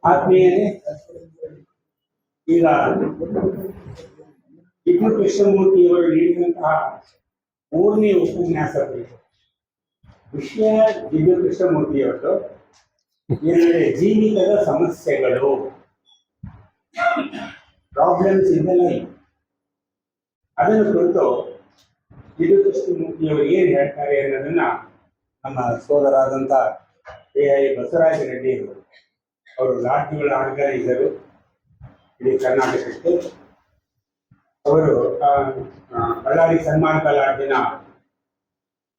ಆದ್ಮೇಲೆ ಈಗ ಟಿಪ್ಪು ಕೃಷ್ಣಮೂರ್ತಿಯವರು ನೀಡಿದಂತಹ 3ನೇ ಉಪನ್ಯಾಸದಲ್ಲಿ ವಿಷಯ ಟಿಪ್ಪು ಕೃಷ್ಣಮೂರ್ತಿಯವರು ಏನಂದ್ರೆ ಜೀವಿತದ ಸಮಸ್ಯೆಗಳು, ಪ್ರಾಬ್ಲಮ್ಸ್ ಇನ್ ದ ಲೈಫ್, ಅದನ್ನು ಕುರಿತು ಟಿಪ್ಪು ಕೃಷ್ಣಮೂರ್ತಿಯವರು ಏನು ಹೇಳ್ತಾರೆ ಅನ್ನೋದನ್ನ ನಮ್ಮ ಸೋದರಾದಂಥ AI ಬಸವರಾಜ ರೆಡ್ಡಿ ಅವರು ರಾಜ್ಯಗಳ ಆರ್ಗನೈಸರು ಇಡೀ ಕರ್ನಾಟಕಕ್ಕೆ. ಅವರು ಬಳ್ಳಾರಿ ಸನ್ಮಾನ ಲಾಡ್ಜಿನ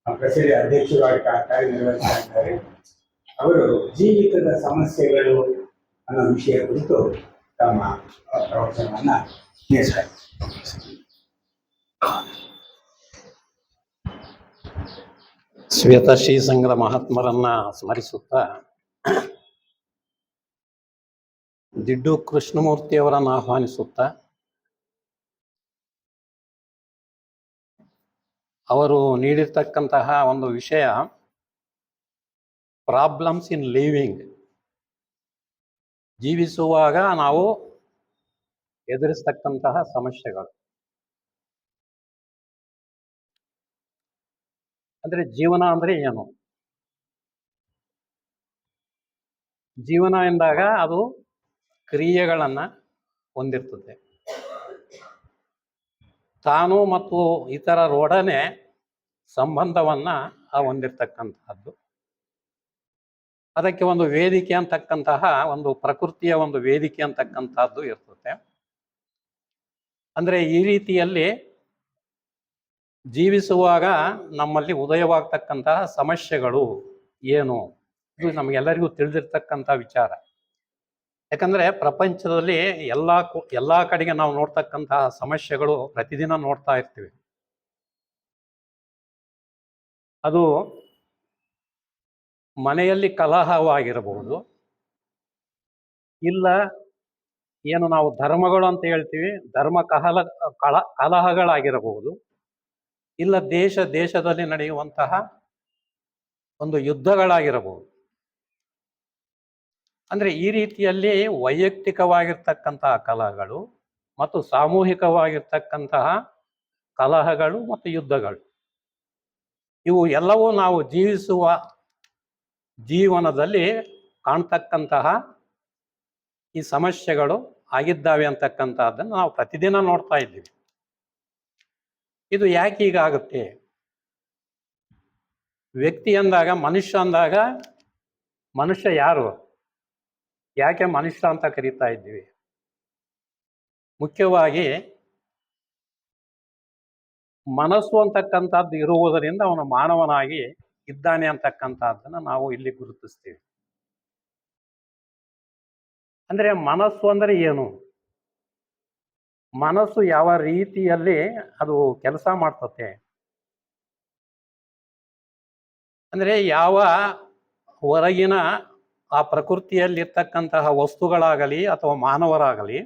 ಪ್ರೆಸಿಡೆಂಟ್ ಅಧ್ಯಕ್ಷರಾಗಿ ಕಾರ್ಯನಿರ್ವಹಿಸ್ತಾ ಇದ್ದಾರೆ. ಅವರು ಜೀವಿತದ ಸಮಸ್ಯೆಗಳು ಅನ್ನೋ ವಿಷಯ ಕುರಿತು ತಮ್ಮ ಪ್ರವಚನವನ್ನ ನೀಡ್ತಾರೆ. ಶ್ವೇತ ಶ್ರೀಸಂಘದ ಮಹಾತ್ಮರನ್ನ ಸ್ಮರಿಸುತ್ತಾ ಟಿಪ್ಪು ಕೃಷ್ಣಮೂರ್ತಿಯವರನ್ನು ಆಹ್ವಾನಿಸುತ್ತಾ ಅವರು ನೀಡಿರ್ತಕ್ಕಂತಹ ಒಂದು ವಿಷಯ ಪ್ರಾಬ್ಲಮ್ಸ್ ಇನ್ ಲಿವಿಂಗ್, ಜೀವಿಸುವಾಗ ನಾವು ಎದುರಿಸ್ತಕ್ಕಂತಹ ಸಮಸ್ಯೆಗಳು. ಅಂದ್ರೆ ಜೀವನ ಅಂದ್ರೆ ಏನು? ಜೀವನ ಎಂದಾಗ ಅದು ಕ್ರಿಯೆಗಳನ್ನ ಹೊಂದಿರ್ತದೆ. ತಾನು ಮತ್ತು ಇತರರೊಡನೆ ಸಂಬಂಧವನ್ನ ಹೊಂದಿರ್ತಕ್ಕಂತಹದ್ದು. ಅದಕ್ಕೆ ಒಂದು ವೇದಿಕೆ ಅಂತಕ್ಕಂತಹ ಒಂದು ಪ್ರಕೃತಿಯ ಒಂದು ವೇದಿಕೆ ಅಂತಕ್ಕಂಥದ್ದು ಇರ್ತದೆ. ಅಂದ್ರೆ ಈ ರೀತಿಯಲ್ಲಿ ಜೀವಿಸುವಾಗ ನಮ್ಮಲ್ಲಿ ಉದಯವಾಗ್ತಕ್ಕಂತಹ ಸಮಸ್ಯೆಗಳು ಏನು, ಇದು ನಮಗೆಲ್ಲರಿಗೂ ತಿಳಿದಿರ್ತಕ್ಕಂಥ ವಿಚಾರ. ಯಾಕಂದ್ರೆ ಪ್ರಪಂಚದಲ್ಲಿ ಎಲ್ಲಾ ಕಡೆಗೆ ನಾವು ನೋಡ್ತಕ್ಕಂತಹ ಸಮಸ್ಯೆಗಳು ಪ್ರತಿದಿನ ನೋಡ್ತಾ ಇರ್ತೀವಿ. ಅದು ಮನೆಯಲ್ಲಿ ಕಲಹವಾಗಿರಬಹುದು, ಇಲ್ಲ ಏನು ನಾವು ಧರ್ಮಗಳು ಅಂತ ಹೇಳ್ತೀವಿ, ಧರ್ಮ ಕಲಹಗಳಾಗಿರಬಹುದು, ಇಲ್ಲ ದೇಶದಲ್ಲಿ ನಡೆಯುವಂತಹ ಒಂದು ಯುದ್ಧಗಳಾಗಿರಬಹುದು. ಅಂದ್ರೆ ಈ ರೀತಿಯಲ್ಲಿ ವೈಯಕ್ತಿಕವಾಗಿರ್ತಕ್ಕಂತಹ ಕಲಹಗಳು ಮತ್ತು ಸಾಮೂಹಿಕವಾಗಿರ್ತಕ್ಕಂತಹ ಕಲಹಗಳು ಮತ್ತು ಯುದ್ಧಗಳು, ಇವು ಎಲ್ಲವೂ ನಾವು ಜೀವಿಸುವ ಜೀವನದಲ್ಲಿ ಕಾಣ್ತಕ್ಕಂತಹ ಈ ಸಮಸ್ಯೆಗಳು ಆಗಿದ್ದಾವೆ ಅಂತಕ್ಕಂತಹದ್ದನ್ನು ನಾವು ಪ್ರತಿದಿನ ನೋಡ್ತಾ ಇದ್ದೀವಿ. ಇದು ಯಾಕೆ ಹೀಗಾಗುತ್ತೆ? ವ್ಯಕ್ತಿ ಅಂದಾಗ, ಮನುಷ್ಯ ಅಂದಾಗ, ಮನುಷ್ಯ ಯಾರು, ಯಾಕೆ ಮನುಷ್ಯ ಅಂತ ಕರೀತಾ ಇದ್ದೀವಿ? ಮುಖ್ಯವಾಗಿ ಮನಸ್ಸು ಅಂತಕ್ಕಂಥದ್ದು ಇರುವುದರಿಂದ ಅವನು ಮಾನವನಾಗಿ ಇದ್ದಾನೆ ಅಂತಕ್ಕಂಥದ್ದನ್ನ ನಾವು ಇಲ್ಲಿ ಗುರುತಿಸ್ತೀವಿ. ಅಂದ್ರೆ ಮನಸ್ಸು ಅಂದ್ರೆ ಏನು? ಮನಸ್ಸು ಯಾವ ರೀತಿಯಲ್ಲಿ ಅದು ಕೆಲಸ ಮಾಡ್ತತೆ ಅಂದ್ರೆ, ಯಾವ ಹೊರಗಿನ ಆ ಪ್ರಕೃತಿಯಲ್ಲಿರ್ತಕ್ಕಂತಹ ವಸ್ತುಗಳಾಗಲಿ ಅಥವಾ ಮಾನವರಾಗಲಿ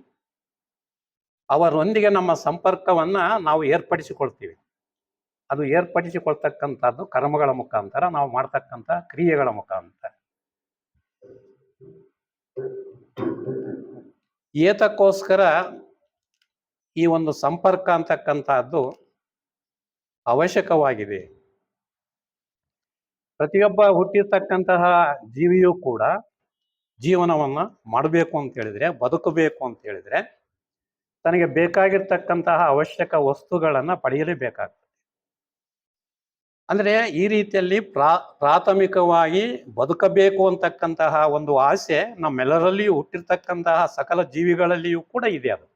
ಅವರೊಂದಿಗೆ ನಮ್ಮ ಸಂಪರ್ಕವನ್ನ ನಾವು ಏರ್ಪಡಿಸಿಕೊಳ್ತೀವಿ. ಅದು ಏರ್ಪಡಿಸಿಕೊಳ್ತಕ್ಕಂಥದ್ದು ಕರ್ಮಗಳ ಮುಖಾಂತರ, ನಾವು ಮಾಡ್ತಕ್ಕಂಥ ಕ್ರಿಯೆಗಳ ಮುಖಾಂತರ. ಏತಕ್ಕೋಸ್ಕರ ಈ ಒಂದು ಸಂಪರ್ಕ ಅಂತಕ್ಕಂಥದ್ದು ಅವಶ್ಯಕವಾಗಿದೆ. ಪ್ರತಿಯೊಬ್ಬ ಹುಟ್ಟಿರ್ತಕ್ಕಂತಹ ಜೀವಿಯೂ ಕೂಡ ಜೀವನವನ್ನ ಮಾಡಬೇಕು ಅಂತ ಹೇಳಿದ್ರೆ, ಬದುಕಬೇಕು ಅಂತ ಹೇಳಿದ್ರೆ, ತನಗೆ ಬೇಕಾಗಿರ್ತಕ್ಕಂತಹ ಅವಶ್ಯಕ ವಸ್ತುಗಳನ್ನ ಪಡೆಯಲೇಬೇಕಾಗ್ತದೆ. ಅಂದ್ರೆ ಈ ರೀತಿಯಲ್ಲಿ ಪ್ರಾಥಮಿಕವಾಗಿ ಬದುಕಬೇಕು ಅಂತಕ್ಕಂತಹ ಒಂದು ಆಸೆ ನಮ್ಮೆಲ್ಲರಲ್ಲಿಯೂ ಹುಟ್ಟಿರ್ತಕ್ಕಂತಹ ಸಕಲ ಜೀವಿಗಳಲ್ಲಿಯೂ ಕೂಡ ಇದೆ. ಅದು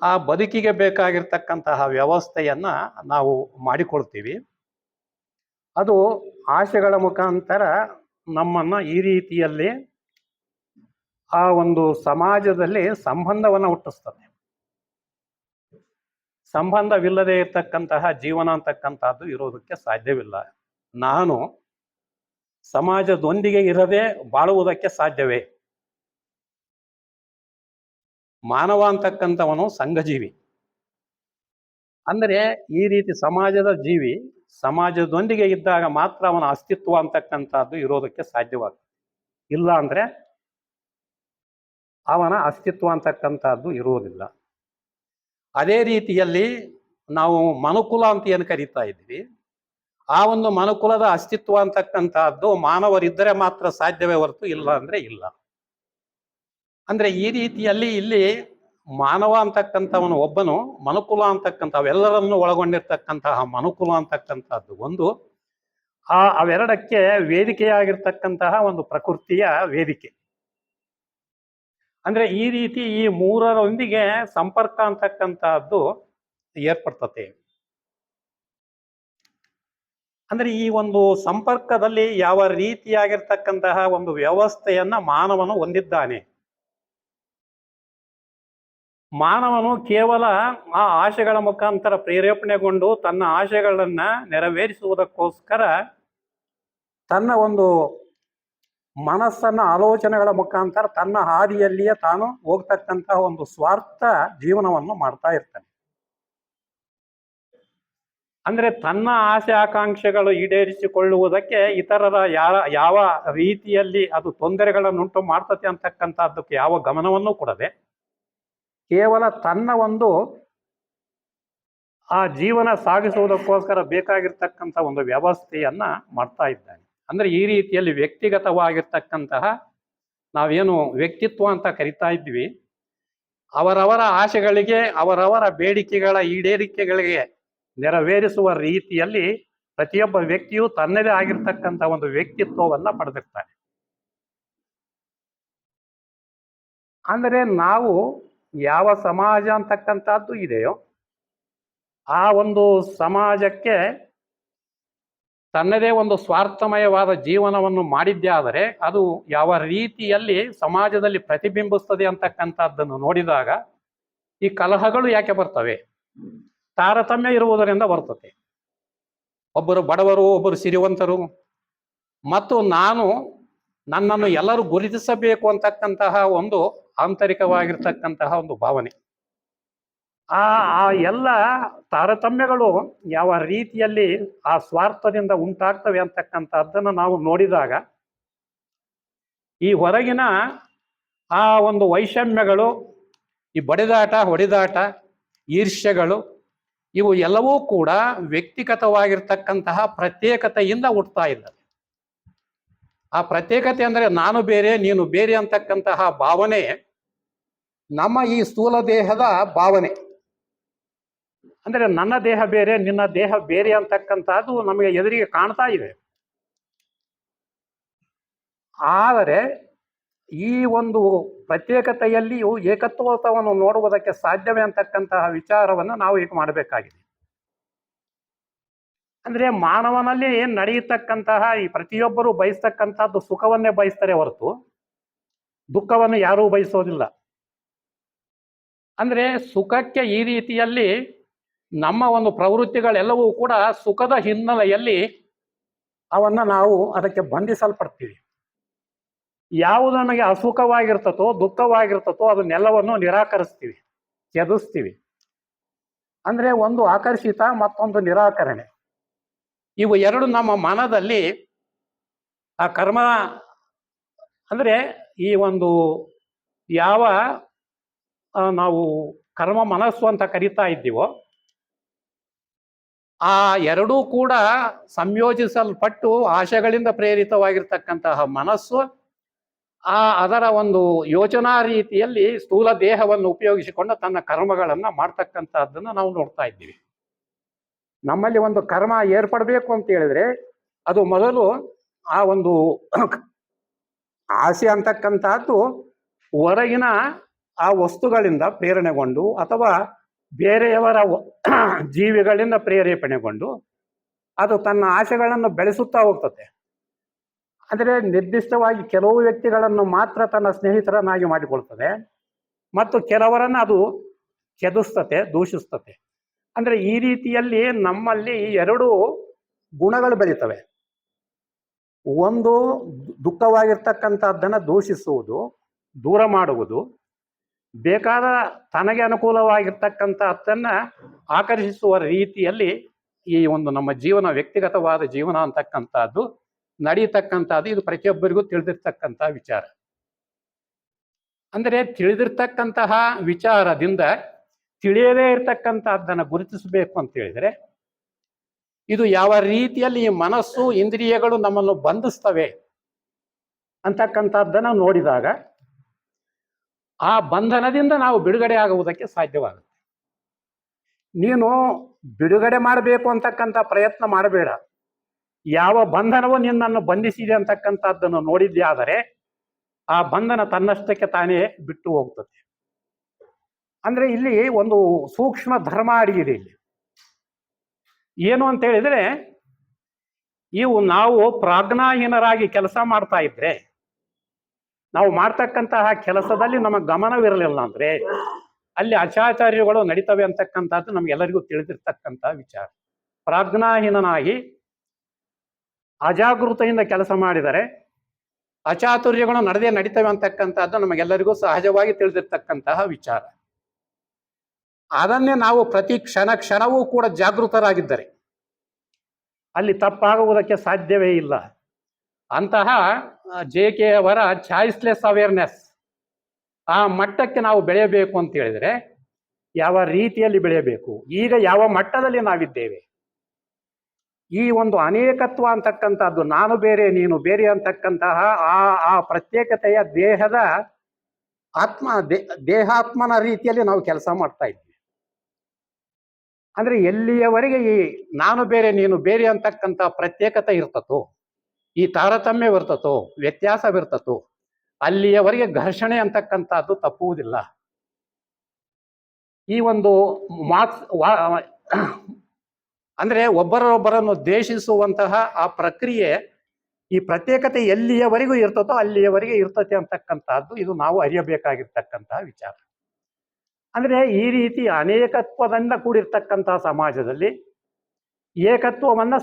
ಆ ಬದುಕಿಗೆ ಬೇಕಾಗಿರ್ತಕ್ಕಂತಹ ವ್ಯವಸ್ಥೆಯನ್ನ ನಾವು ಮಾಡಿಕೊಳ್ತೀವಿ. ಅದು ಆಶೆಗಳ ಮುಖಾಂತರ ನಮ್ಮನ್ನ ಈ ರೀತಿಯಲ್ಲಿ ಆ ಒಂದು ಸಮಾಜದಲ್ಲಿ ಸಂಬಂಧವನ್ನ ಹುಟ್ಟಿಸ್ತದೆ. ಸಂಬಂಧವಿಲ್ಲದೆ ಇರತಕ್ಕಂತಹ ಜೀವನ ಅಂತಕ್ಕಂಥದ್ದು ಇರೋದಕ್ಕೆ ಸಾಧ್ಯವಿಲ್ಲ. ನಾನು ಸಮಾಜದೊಂದಿಗೆ ಇರದೆ ಬಾಳುವುದಕ್ಕೆ ಸಾಧ್ಯವೇ? ಮಾನವ ಅಂತಕ್ಕಂಥವನು ಸಂಘಜೀವಿ. ಅಂದರೆ ಈ ರೀತಿ ಸಮಾಜದ ಜೀವಿ ಸಮಾಜದೊಂದಿಗೆ ಇದ್ದಾಗ ಮಾತ್ರ ಅವನ ಅಸ್ತಿತ್ವ ಅಂತಕ್ಕಂಥದ್ದು ಇರೋದಕ್ಕೆ ಸಾಧ್ಯವಾಗ್ತದೆ. ಇಲ್ಲ ಅಂದ್ರೆ ಅವನ ಅಸ್ತಿತ್ವ ಅಂತಕ್ಕಂಥದ್ದು ಇರುವುದಿಲ್ಲ. ಅದೇ ರೀತಿಯಲ್ಲಿ ನಾವು ಮನುಕುಲ ಅಂತ ಏನು ಕರೀತಾ ಇದ್ವಿ, ಆ ಒಂದು ಮನುಕುಲದ ಅಸ್ತಿತ್ವ ಅಂತಕ್ಕಂಥದ್ದು ಮಾನವರಿದ್ದರೆ ಮಾತ್ರ ಸಾಧ್ಯವೇ ಹೊರತು ಇಲ್ಲ ಅಂದ್ರೆ ಇಲ್ಲ. ಅಂದ್ರೆ ಈ ರೀತಿಯಲ್ಲಿ ಇಲ್ಲಿ ಮಾನವ ಅಂತಕ್ಕಂಥವನು ಒಬ್ಬನು, ಮನುಕುಲ ಅವೆಲ್ಲರನ್ನು ಒಳಗೊಂಡಿರ್ತಕ್ಕಂತಹ ಮನುಕುಲ ಅಂತಕ್ಕಂಥದ್ದು ಒಂದು, ಅವೆರಡಕ್ಕೆ ವೇದಿಕೆಯಾಗಿರ್ತಕ್ಕಂತಹ ಒಂದು ಪ್ರಕೃತಿಯ ವೇದಿಕೆ. ಅಂದ್ರೆ ಈ ರೀತಿ ಈ ಮೂರರೊಂದಿಗೆ ಸಂಪರ್ಕ ಅಂತಕ್ಕಂಥದ್ದು ಏರ್ಪಡ್ತತೆ. ಅಂದ್ರೆ ಈ ಒಂದು ಸಂಪರ್ಕದಲ್ಲಿ ಯಾವ ರೀತಿಯಾಗಿರ್ತಕ್ಕಂತಹ ಒಂದು ವ್ಯವಸ್ಥೆಯನ್ನ ಮಾನವನು ಹೊಂದಿದ್ದಾನೆ. ಮಾನವನು ಕೇವಲ ಆ ಆಶೆಗಳ ಮುಖಾಂತರ ಪ್ರೇರೇಪಣೆಗೊಂಡು ತನ್ನ ಆಶೆಗಳನ್ನ ನೆರವೇರಿಸುವುದಕ್ಕೋಸ್ಕರ ತನ್ನ ಒಂದು ಮನಸ್ಸನ್ನ ಆಲೋಚನೆಗಳ ಮುಖಾಂತರ ತನ್ನ ಹಾದಿಯಲ್ಲಿಯೇ ತಾನು ಹೋಗ್ತಕ್ಕಂತಹ ಒಂದು ಸ್ವಾರ್ಥ ಜೀವನವನ್ನು ಮಾಡ್ತಾ ಇರ್ತಾನೆ. ಅಂದ್ರೆ ತನ್ನ ಆಸೆ ಆಕಾಂಕ್ಷೆಗಳು ಈಡೇರಿಸಿಕೊಳ್ಳುವುದಕ್ಕೆ ಇತರರ ಯಾವ ರೀತಿಯಲ್ಲಿ ಅದು ತೊಂದರೆಗಳನ್ನುಂಟು ಮಾಡ್ತತೆ ಅಂತಕ್ಕಂಥದ್ದಕ್ಕೆ ಯಾವ ಗಮನವನ್ನು ಕೊಡದೆ ಕೇವಲ ತನ್ನ ಒಂದು ಆ ಜೀವನ ಸಾಗಿಸುವುದಕ್ಕೋಸ್ಕರ ಬೇಕಾಗಿರ್ತಕ್ಕಂಥ ಒಂದು ವ್ಯವಸ್ಥೆಯನ್ನ ಮಾಡ್ತಾ ಇದ್ದಾನೆ. ಅಂದ್ರೆ ಈ ರೀತಿಯಲ್ಲಿ ವ್ಯಕ್ತಿಗತವಾಗಿರ್ತಕ್ಕಂತಹ ನಾವೇನು ವ್ಯಕ್ತಿತ್ವ ಅಂತ ಕರಿತಾ ಇದ್ವಿ, ಅವರವರ ಆಶೆಗಳಿಗೆ ಅವರವರ ಬೇಡಿಕೆಗಳ ಈಡೇರಿಕೆಗಳಿಗೆ ನೆರವೇರಿಸುವ ರೀತಿಯಲ್ಲಿ ಪ್ರತಿಯೊಬ್ಬ ವ್ಯಕ್ತಿಯು ತನ್ನದೇ ಆಗಿರ್ತಕ್ಕಂಥ ಒಂದು ವ್ಯಕ್ತಿತ್ವವನ್ನ ಪಡೆದಿರ್ತಾನೆ. ಅಂದರೆ ನಾವು ಯಾವ ಸಮಾಜ ಅಂತಕ್ಕಂಥದ್ದು ಇದೆಯೋ ಆ ಒಂದು ಸಮಾಜಕ್ಕೆ ತನ್ನದೇ ಒಂದು ಸ್ವಾರ್ಥಮಯವಾದ ಜೀವನವನ್ನು ಮಾಡಿದ್ದೇ ಆದರೆ ಅದು ಯಾವ ರೀತಿಯಲ್ಲಿ ಸಮಾಜದಲ್ಲಿ ಪ್ರತಿಬಿಂಬಿಸ್ತದೆ ಅಂತಕ್ಕಂಥದ್ದನ್ನು ನೋಡಿದಾಗ ಈ ಕಲಹಗಳು ಯಾಕೆ ಬರ್ತವೆ? ತಾರತಮ್ಯ ಇರುವುದರಿಂದ ಬರ್ತದೆ. ಒಬ್ಬರು ಬಡವರು, ಒಬ್ಬರು ಸಿರಿವಂತರು, ಮತ್ತು ನನ್ನನ್ನು ಎಲ್ಲರೂ ಗುರುತಿಸಬೇಕು ಅಂತಕ್ಕಂತಹ ಒಂದು ಆಂತರಿಕವಾಗಿರ್ತಕ್ಕಂತಹ ಒಂದು ಭಾವನೆ. ಆ ಎಲ್ಲ ತಾರತಮ್ಯಗಳು ಯಾವ ರೀತಿಯಲ್ಲಿ ಆ ಸ್ವಾರ್ಥದಿಂದ ಉಂಟಾಗ್ತವೆ ಅಂತಕ್ಕಂಥದ್ದನ್ನು ನಾವು ನೋಡಿದಾಗ ಈ ಹೊರಗಿನ ಆ ಒಂದು ವೈಷಮ್ಯಗಳು, ಈ ಬಡಿದಾಟ ಹೊಡೆದಾಟ, ಈರ್ಷ್ಯೆಗಳು, ಇವು ಎಲ್ಲವೂ ಕೂಡ ವ್ಯಕ್ತಿಗತವಾಗಿರ್ತಕ್ಕಂತಹ ಪ್ರತ್ಯೇಕತೆಯಿಂದ ಹುಟ್ಟುತ್ತಾ ಇದ್ದಾವೆ. ಆ ಪ್ರತ್ಯೇಕತೆ ಅಂದರೆ ನಾನು ಬೇರೆ ನೀನು ಬೇರೆ ಅಂತಕ್ಕಂತಹ ಭಾವನೆ ನಮ್ಮ ಈ ಸ್ಥೂಲ ದೇಹದ ಭಾವನೆ. ಅಂದ್ರೆ ನನ್ನ ದೇಹ ಬೇರೆ ನಿನ್ನ ದೇಹ ಬೇರೆ ಅಂತಕ್ಕಂಥದ್ದು ನಮಗೆ ಎದುರಿಗೆ ಕಾಣ್ತಾ ಇದೆ. ಆದರೆ ಈ ಒಂದು ಪ್ರತ್ಯೇಕತೆಯಲ್ಲಿಯೂ ಏಕತ್ವವನ್ನು ನೋಡುವುದಕ್ಕೆ ಸಾಧ್ಯವೇ ಅಂತಕ್ಕಂತಹ ವಿಚಾರವನ್ನು ನಾವು ಈಗ ಮಾಡಬೇಕಾಗಿದೆ. ಅಂದ್ರೆ ಮಾನವನಲ್ಲಿ ನಡೆಯತಕ್ಕಂತಹ ಈ ಪ್ರತಿಯೊಬ್ಬರು ಬಯಸ್ತಕ್ಕಂಥದ್ದು ಸುಖವನ್ನೇ ಬಯಸ್ತಾರೆ ಹೊರತು ದುಃಖವನ್ನು ಯಾರೂ ಬಯಸೋದಿಲ್ಲ. ಅಂದ್ರೆ ಸುಖಕ್ಕೆ ಈ ರೀತಿಯಲ್ಲಿ ನಮ್ಮ ಒಂದು ಪ್ರವೃತ್ತಿಗಳೆಲ್ಲವೂ ಕೂಡ ಸುಖದ ಹಿನ್ನೆಲೆಯಲ್ಲಿ ನಾವು ಅದಕ್ಕೆ ಬಂಧಿಸಲ್ಪಡ್ತೀವಿ. ಯಾವುದು ನಮಗೆ ಅಸುಖವಾಗಿರ್ತತೋ ದುಃಖವಾಗಿರ್ತತೋ ಅದನ್ನೆಲ್ಲವನ್ನು ನಿರಾಕರಿಸ್ತೀವಿ, ತ್ಯಜಿಸ್ತೀವಿ. ಅಂದ್ರೆ ಒಂದು ಆಕರ್ಷಿತ, ಮತ್ತೊಂದು ನಿರಾಕರಣೆ. ಇವು ಎರಡು ನಮ್ಮ ಮನದಲ್ಲಿ ಆ ಕರ್ಮ ಅಂದ್ರೆ ಈ ಒಂದು ಯಾವ ನಾವು ಕರ್ಮ ಮನಸ್ಸು ಅಂತ ಕರಿತಾ ಇದ್ದೀವೋ ಆ ಎರಡೂ ಕೂಡ ಸಂಯೋಜಿಸಲ್ಪಟ್ಟು ಆಶೆಗಳಿಂದ ಪ್ರೇರಿತವಾಗಿರ್ತಕ್ಕಂತಹ ಮನಸ್ಸು ಅದರ ಒಂದು ಯೋಚನಾ ರೀತಿಯಲ್ಲಿ ಸ್ಥೂಲ ದೇಹವನ್ನು ಉಪಯೋಗಿಸಿಕೊಂಡು ತನ್ನ ಕರ್ಮಗಳನ್ನ ಮಾಡ್ತಕ್ಕಂಥದ್ದನ್ನು ನಾವು ನೋಡ್ತಾ ಇದ್ದೀವಿ. ನಮ್ಮಲ್ಲಿ ಒಂದು ಕರ್ಮ ಏರ್ಪಡಬೇಕು ಅಂತ ಹೇಳಿದ್ರೆ ಅದು ಮೊದಲು ಆ ಒಂದು ಆಸೆ ಅಂತಕ್ಕಂಥದ್ದು ಹೊರಗಿನ ಆ ವಸ್ತುಗಳಿಂದ ಪ್ರೇರಣೆಗೊಂಡು ಅಥವಾ ಬೇರೆಯವರ ಜೀವಿಗಳಿಂದ ಪ್ರೇರೇಪಣೆಗೊಂಡು ಅದು ತನ್ನ ಆಶೆಗಳನ್ನು ಬೆಳೆಸುತ್ತಾ ಹೋಗ್ತದೆ. ಅಂದರೆ ನಿರ್ದಿಷ್ಟವಾಗಿ ಕೆಲವು ವ್ಯಕ್ತಿಗಳನ್ನು ಮಾತ್ರ ತನ್ನ ಸ್ನೇಹಿತರನ್ನಾಗಿ ಮಾಡಿಕೊಳ್ತದೆ ಮತ್ತು ಕೆಲವರನ್ನು ಅದು ಕೆದಿಸ್ತತೆ, ದೂಷಿಸ್ತತೆ. ಅಂದ್ರೆ ಈ ರೀತಿಯಲ್ಲಿ ನಮ್ಮಲ್ಲಿ ಎರಡು ಗುಣಗಳು ಬೆಳೀತವೆ. ಒಂದು ದುಃಖವಾಗಿರ್ತಕ್ಕಂಥದ್ದನ್ನು ದೂಷಿಸುವುದು, ದೂರ ಮಾಡುವುದು, ಬೇಕಾದ ತನಗೆ ಅನುಕೂಲವಾಗಿರ್ತಕ್ಕಂಥದ್ದನ್ನು ಆಕರ್ಷಿಸುವ ರೀತಿಯಲ್ಲಿ ಈ ಒಂದು ನಮ್ಮ ಜೀವನ, ವ್ಯಕ್ತಿಗತವಾದ ಜೀವನ ಅಂತಕ್ಕಂಥದ್ದು ನಡೀತಕ್ಕಂಥದ್ದು. ಇದು ಪ್ರತಿಯೊಬ್ಬರಿಗೂ ತಿಳಿದಿರ್ತಕ್ಕಂಥ ವಿಚಾರ. ಅಂದರೆ ತಿಳಿದಿರ್ತಕ್ಕಂತಹ ವಿಚಾರದಿಂದ ತಿಳಿಯದೇ ಇರತಕ್ಕಂಥದ್ದನ್ನು ಗುರುತಿಸಬೇಕು ಅಂತ ಹೇಳಿದರೆ, ಇದು ಯಾವ ರೀತಿಯಲ್ಲಿ ಈ ಮನಸ್ಸು, ಇಂದ್ರಿಯಗಳು ನಮ್ಮನ್ನು ಬಂಧಿಸ್ತವೆ ಅಂತಕ್ಕಂಥದ್ದನ್ನು ನೋಡಿದಾಗ ಆ ಬಂಧನದಿಂದ ನಾವು ಬಿಡುಗಡೆ ಆಗುವುದಕ್ಕೆ ಸಾಧ್ಯವಾಗುತ್ತೆ. ನೀನು ಬಿಡುಗಡೆ ಮಾಡಬೇಕು ಅಂತಕ್ಕಂಥ ಪ್ರಯತ್ನ ಮಾಡಬೇಡ. ಯಾವ ಬಂಧನವು ನಿನ್ನನ್ನು ಬಂಧಿಸಿದೆ ಅಂತಕ್ಕಂಥದ್ದನ್ನು ನೋಡಿದ್ದೇ ಆದರೆ ಆ ಬಂಧನ ತನ್ನಷ್ಟಕ್ಕೆ ತಾನೇ ಬಿಟ್ಟು ಹೋಗ್ತದೆ. ಅಂದ್ರೆ ಇಲ್ಲಿ ಒಂದು ಸೂಕ್ಷ್ಮ ಧರ್ಮ ಅಡಗಿದೆ. ಇಲ್ಲಿ ಏನು ಅಂತ ಹೇಳಿದ್ರೆ, ನಾವು ಪ್ರಾಜ್ಞಾಹೀನರಾಗಿ ಕೆಲಸ ಮಾಡ್ತಾ ಇದ್ರೆ, ನಾವು ಮಾಡ್ತಕ್ಕಂತಹ ಕೆಲಸದಲ್ಲಿ ನಮ್ಮ ಗಮನವಿರಲಿಲ್ಲ ಅಂದ್ರೆ ಅಲ್ಲಿ ಅಚಾಚಾರ್ಯಗಳು ನಡೀತವೆ ಅಂತಕ್ಕಂಥದ್ದು ನಮ್ಗೆಲ್ಲರಿಗೂ ತಿಳಿದಿರ್ತಕ್ಕಂಥ ವಿಚಾರ. ಪ್ರಾಜ್ಞಾಹೀನನಾಗಿ ಅಜಾಗೃತೆಯಿಂದ ಕೆಲಸ ಮಾಡಿದರೆ ಅಚಾತುರ್ಯಗಳು ನಡೀತವೆ ಅಂತಕ್ಕಂಥದ್ದು ನಮಗೆಲ್ಲರಿಗೂ ಸಹಜವಾಗಿ ತಿಳಿದಿರ್ತಕ್ಕಂತಹ ವಿಚಾರ. ಅದನ್ನೇ ನಾವು ಪ್ರತಿ ಕ್ಷಣವೂ ಕೂಡ ಜಾಗೃತರಾಗಿದ್ದರೆ ಅಲ್ಲಿ ತಪ್ಪಾಗುವುದಕ್ಕೆ ಸಾಧ್ಯವೇ ಇಲ್ಲ. ಅಂತಹ JK ಅವರ ಚಾಯ್ಸ್ಲೆಸ್ ಅವೇರ್ನೆಸ್ ಆ ಮಟ್ಟಕ್ಕೆ ನಾವು ಬೆಳೆಯಬೇಕು ಅಂತ ಹೇಳಿದರೆ ಯಾವ ರೀತಿಯಲ್ಲಿ ಬೆಳೆಯಬೇಕು, ಈಗ ಯಾವ ಮಟ್ಟದಲ್ಲಿ ನಾವಿದ್ದೇವೆ, ಈ ಒಂದು ಅನೇಕತ್ವ ಅಂತಕ್ಕಂಥದ್ದು, ನಾನು ಬೇರೆ ನೀನು ಬೇರೆ ಅಂತಕ್ಕಂತಹ ಆ ಪ್ರತ್ಯೇಕತೆಯ ದೇಹದ ದೇಹಾತ್ಮನ ರೀತಿಯಲ್ಲಿ ನಾವು ಕೆಲಸ ಮಾಡ್ತಾ ಇದ್ವಿ. ಅಂದ್ರೆ ಎಲ್ಲಿಯವರೆಗೆ ಈ ನಾನು ಬೇರೆ ನೀನು ಬೇರೆ ಅಂತಕ್ಕಂಥ ಪ್ರತ್ಯೇಕತೆ ಇರ್ತತೋ, ಈ ತಾರತಮ್ಯವಿರ್ತತೋ, ವ್ಯತ್ಯಾಸವಿರ್ತತೋ, ಅಲ್ಲಿಯವರೆಗೆ ಘರ್ಷಣೆ ಅಂತಕ್ಕಂಥದ್ದು ತಪ್ಪುವುದಿಲ್ಲ. ಈ ಒಂದು ಅಂದ್ರೆ ಒಬ್ಬರೊಬ್ಬರನ್ನು ದ್ವೇಷಿಸುವಂತಹ ಆ ಪ್ರಕ್ರಿಯೆ, ಈ ಪ್ರತ್ಯೇಕತೆ ಎಲ್ಲಿಯವರೆಗೂ ಇರ್ತತೋ ಅಲ್ಲಿಯವರೆಗೆ ಇರ್ತತೆ ಅಂತಕ್ಕಂಥದ್ದು ಇದು ನಾವು ಅರಿಯಬೇಕಾಗಿರ್ತಕ್ಕಂತಹ ವಿಚಾರ. ಅಂದ್ರೆ ಈ ರೀತಿ ಅನೇಕತ್ವದಿಂದ ಕೂಡಿರ್ತಕ್ಕಂತಹ ಸಮಾಜದಲ್ಲಿ ಏಕತ್ವವನ್ನು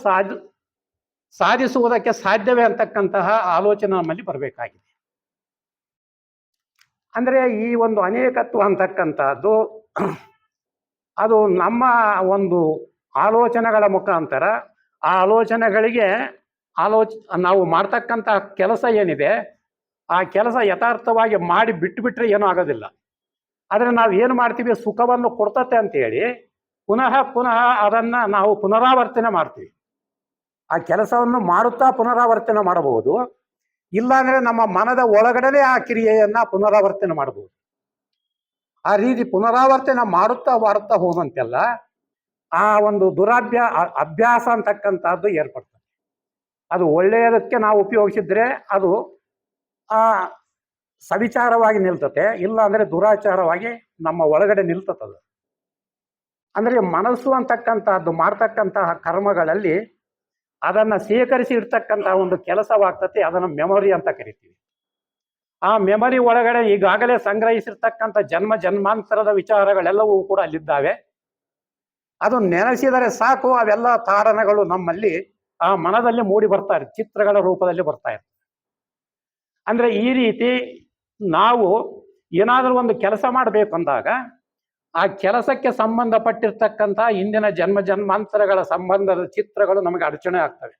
ಸಾಧಿಸುವುದಕ್ಕೆ ಸಾಧ್ಯವೇ ಅಂತಕ್ಕಂತಹ ಆಲೋಚನೆ ನಮ್ಮಲ್ಲಿ ಬರಬೇಕಾಗಿದೆ. ಅಂದ್ರೆ ಈ ಒಂದು ಅನೇಕತ್ವ ಅಂತಕ್ಕಂಥದ್ದು ಅದು ನಮ್ಮ ಒಂದು ಆಲೋಚನೆಗಳ ಮುಖಾಂತರ ಆ ಆಲೋಚನೆಗಳಿಗೆ ನಾವು ಮಾಡ್ತಕ್ಕಂತಹ ಕೆಲಸ ಏನಿದೆ ಆ ಕೆಲಸ ಯಥಾರ್ಥವಾಗಿ ಮಾಡಿ ಬಿಟ್ಟರೆ ಏನೂ ಆಗೋದಿಲ್ಲ. ಆದರೆ ನಾವು ಏನು ಮಾಡ್ತೀವಿ, ಸುಖವನ್ನು ಕೊಡ್ತತೆ ಅಂತೇಳಿ ಪುನಃ ಅದನ್ನು ನಾವು ಪುನರಾವರ್ತನೆ ಮಾಡ್ತೀವಿ. ಆ ಕೆಲಸವನ್ನು ಮಾಡುತ್ತಾ ಪುನರಾವರ್ತನೆ ಮಾಡಬಹುದು, ಇಲ್ಲಾಂದ್ರೆ ನಮ್ಮ ಮನದ ಒಳಗಡೆ ಆ ಕ್ರಿಯೆಯನ್ನ ಪುನರಾವರ್ತನೆ ಮಾಡಬಹುದು. ಆ ರೀತಿ ಪುನರಾವರ್ತನೆ ಮಾಡುತ್ತಾ ಹೋದಂತೆಲ್ಲ ಆ ಒಂದು ಅಭ್ಯಾಸ ಅಂತಕ್ಕಂಥದ್ದು ಏರ್ಪಡ್ತದೆ. ಅದು ಒಳ್ಳೆಯದಕ್ಕೆ ನಾವು ಉಪಯೋಗಿಸಿದ್ರೆ ಅದು ಸವಿಚಾರವಾಗಿ ನಿಲ್ತತೆ, ಇಲ್ಲ ಅಂದ್ರೆ ದುರಾಚಾರವಾಗಿ ನಮ್ಮ ಒಳಗಡೆ ನಿಲ್ತತದು. ಅಂದ್ರೆ ಮನಸ್ಸು ಅಂತಕ್ಕಂಥದ್ದು ಮಾಡ್ತಕ್ಕಂತಹ ಕರ್ಮಗಳಲ್ಲಿ ಅದನ್ನು ಸ್ವೀಕರಿಸಿ ಇಡ್ತಕ್ಕಂತಹ ಒಂದು ಕೆಲಸವಾಗ್ತತೆ. ಅದನ್ನು ಮೆಮೊರಿ ಅಂತ ಕರಿತೀವಿ. ಆ ಮೆಮೊರಿ ಒಳಗಡೆ ಈಗಾಗಲೇ ಸಂಗ್ರಹಿಸಿರ್ತಕ್ಕಂಥ ಜನ್ಮಾಂತರದ ವಿಚಾರಗಳೆಲ್ಲವೂ ಕೂಡ ಅಲ್ಲಿದ್ದಾವೆ. ಅದು ನೆನೆಸಿದರೆ ಸಾಕು, ಅವೆಲ್ಲ ತಾರಣಗಳು ನಮ್ಮಲ್ಲಿ ಆ ಮನದಲ್ಲಿ ಮೂಡಿ ಬರ್ತಾರೆ, ಚಿತ್ರಗಳ ರೂಪದಲ್ಲಿ ಬರ್ತಾ ಇರ್ತವೆ. ಅಂದ್ರೆ ಈ ರೀತಿ ನಾವು ಏನಾದರೂ ಒಂದು ಕೆಲಸ ಮಾಡಬೇಕು ಅಂದಾಗ ಆ ಕೆಲಸಕ್ಕೆ ಸಂಬಂಧಪಟ್ಟಿರ್ತಕ್ಕಂಥ ಹಿಂದಿನ ಜನ್ಮಾಂತರಗಳ ಸಂಬಂಧದ ಚಿತ್ರಗಳು ನಮಗೆ ಅಡಚಣೆ ಆಗ್ತವೆ.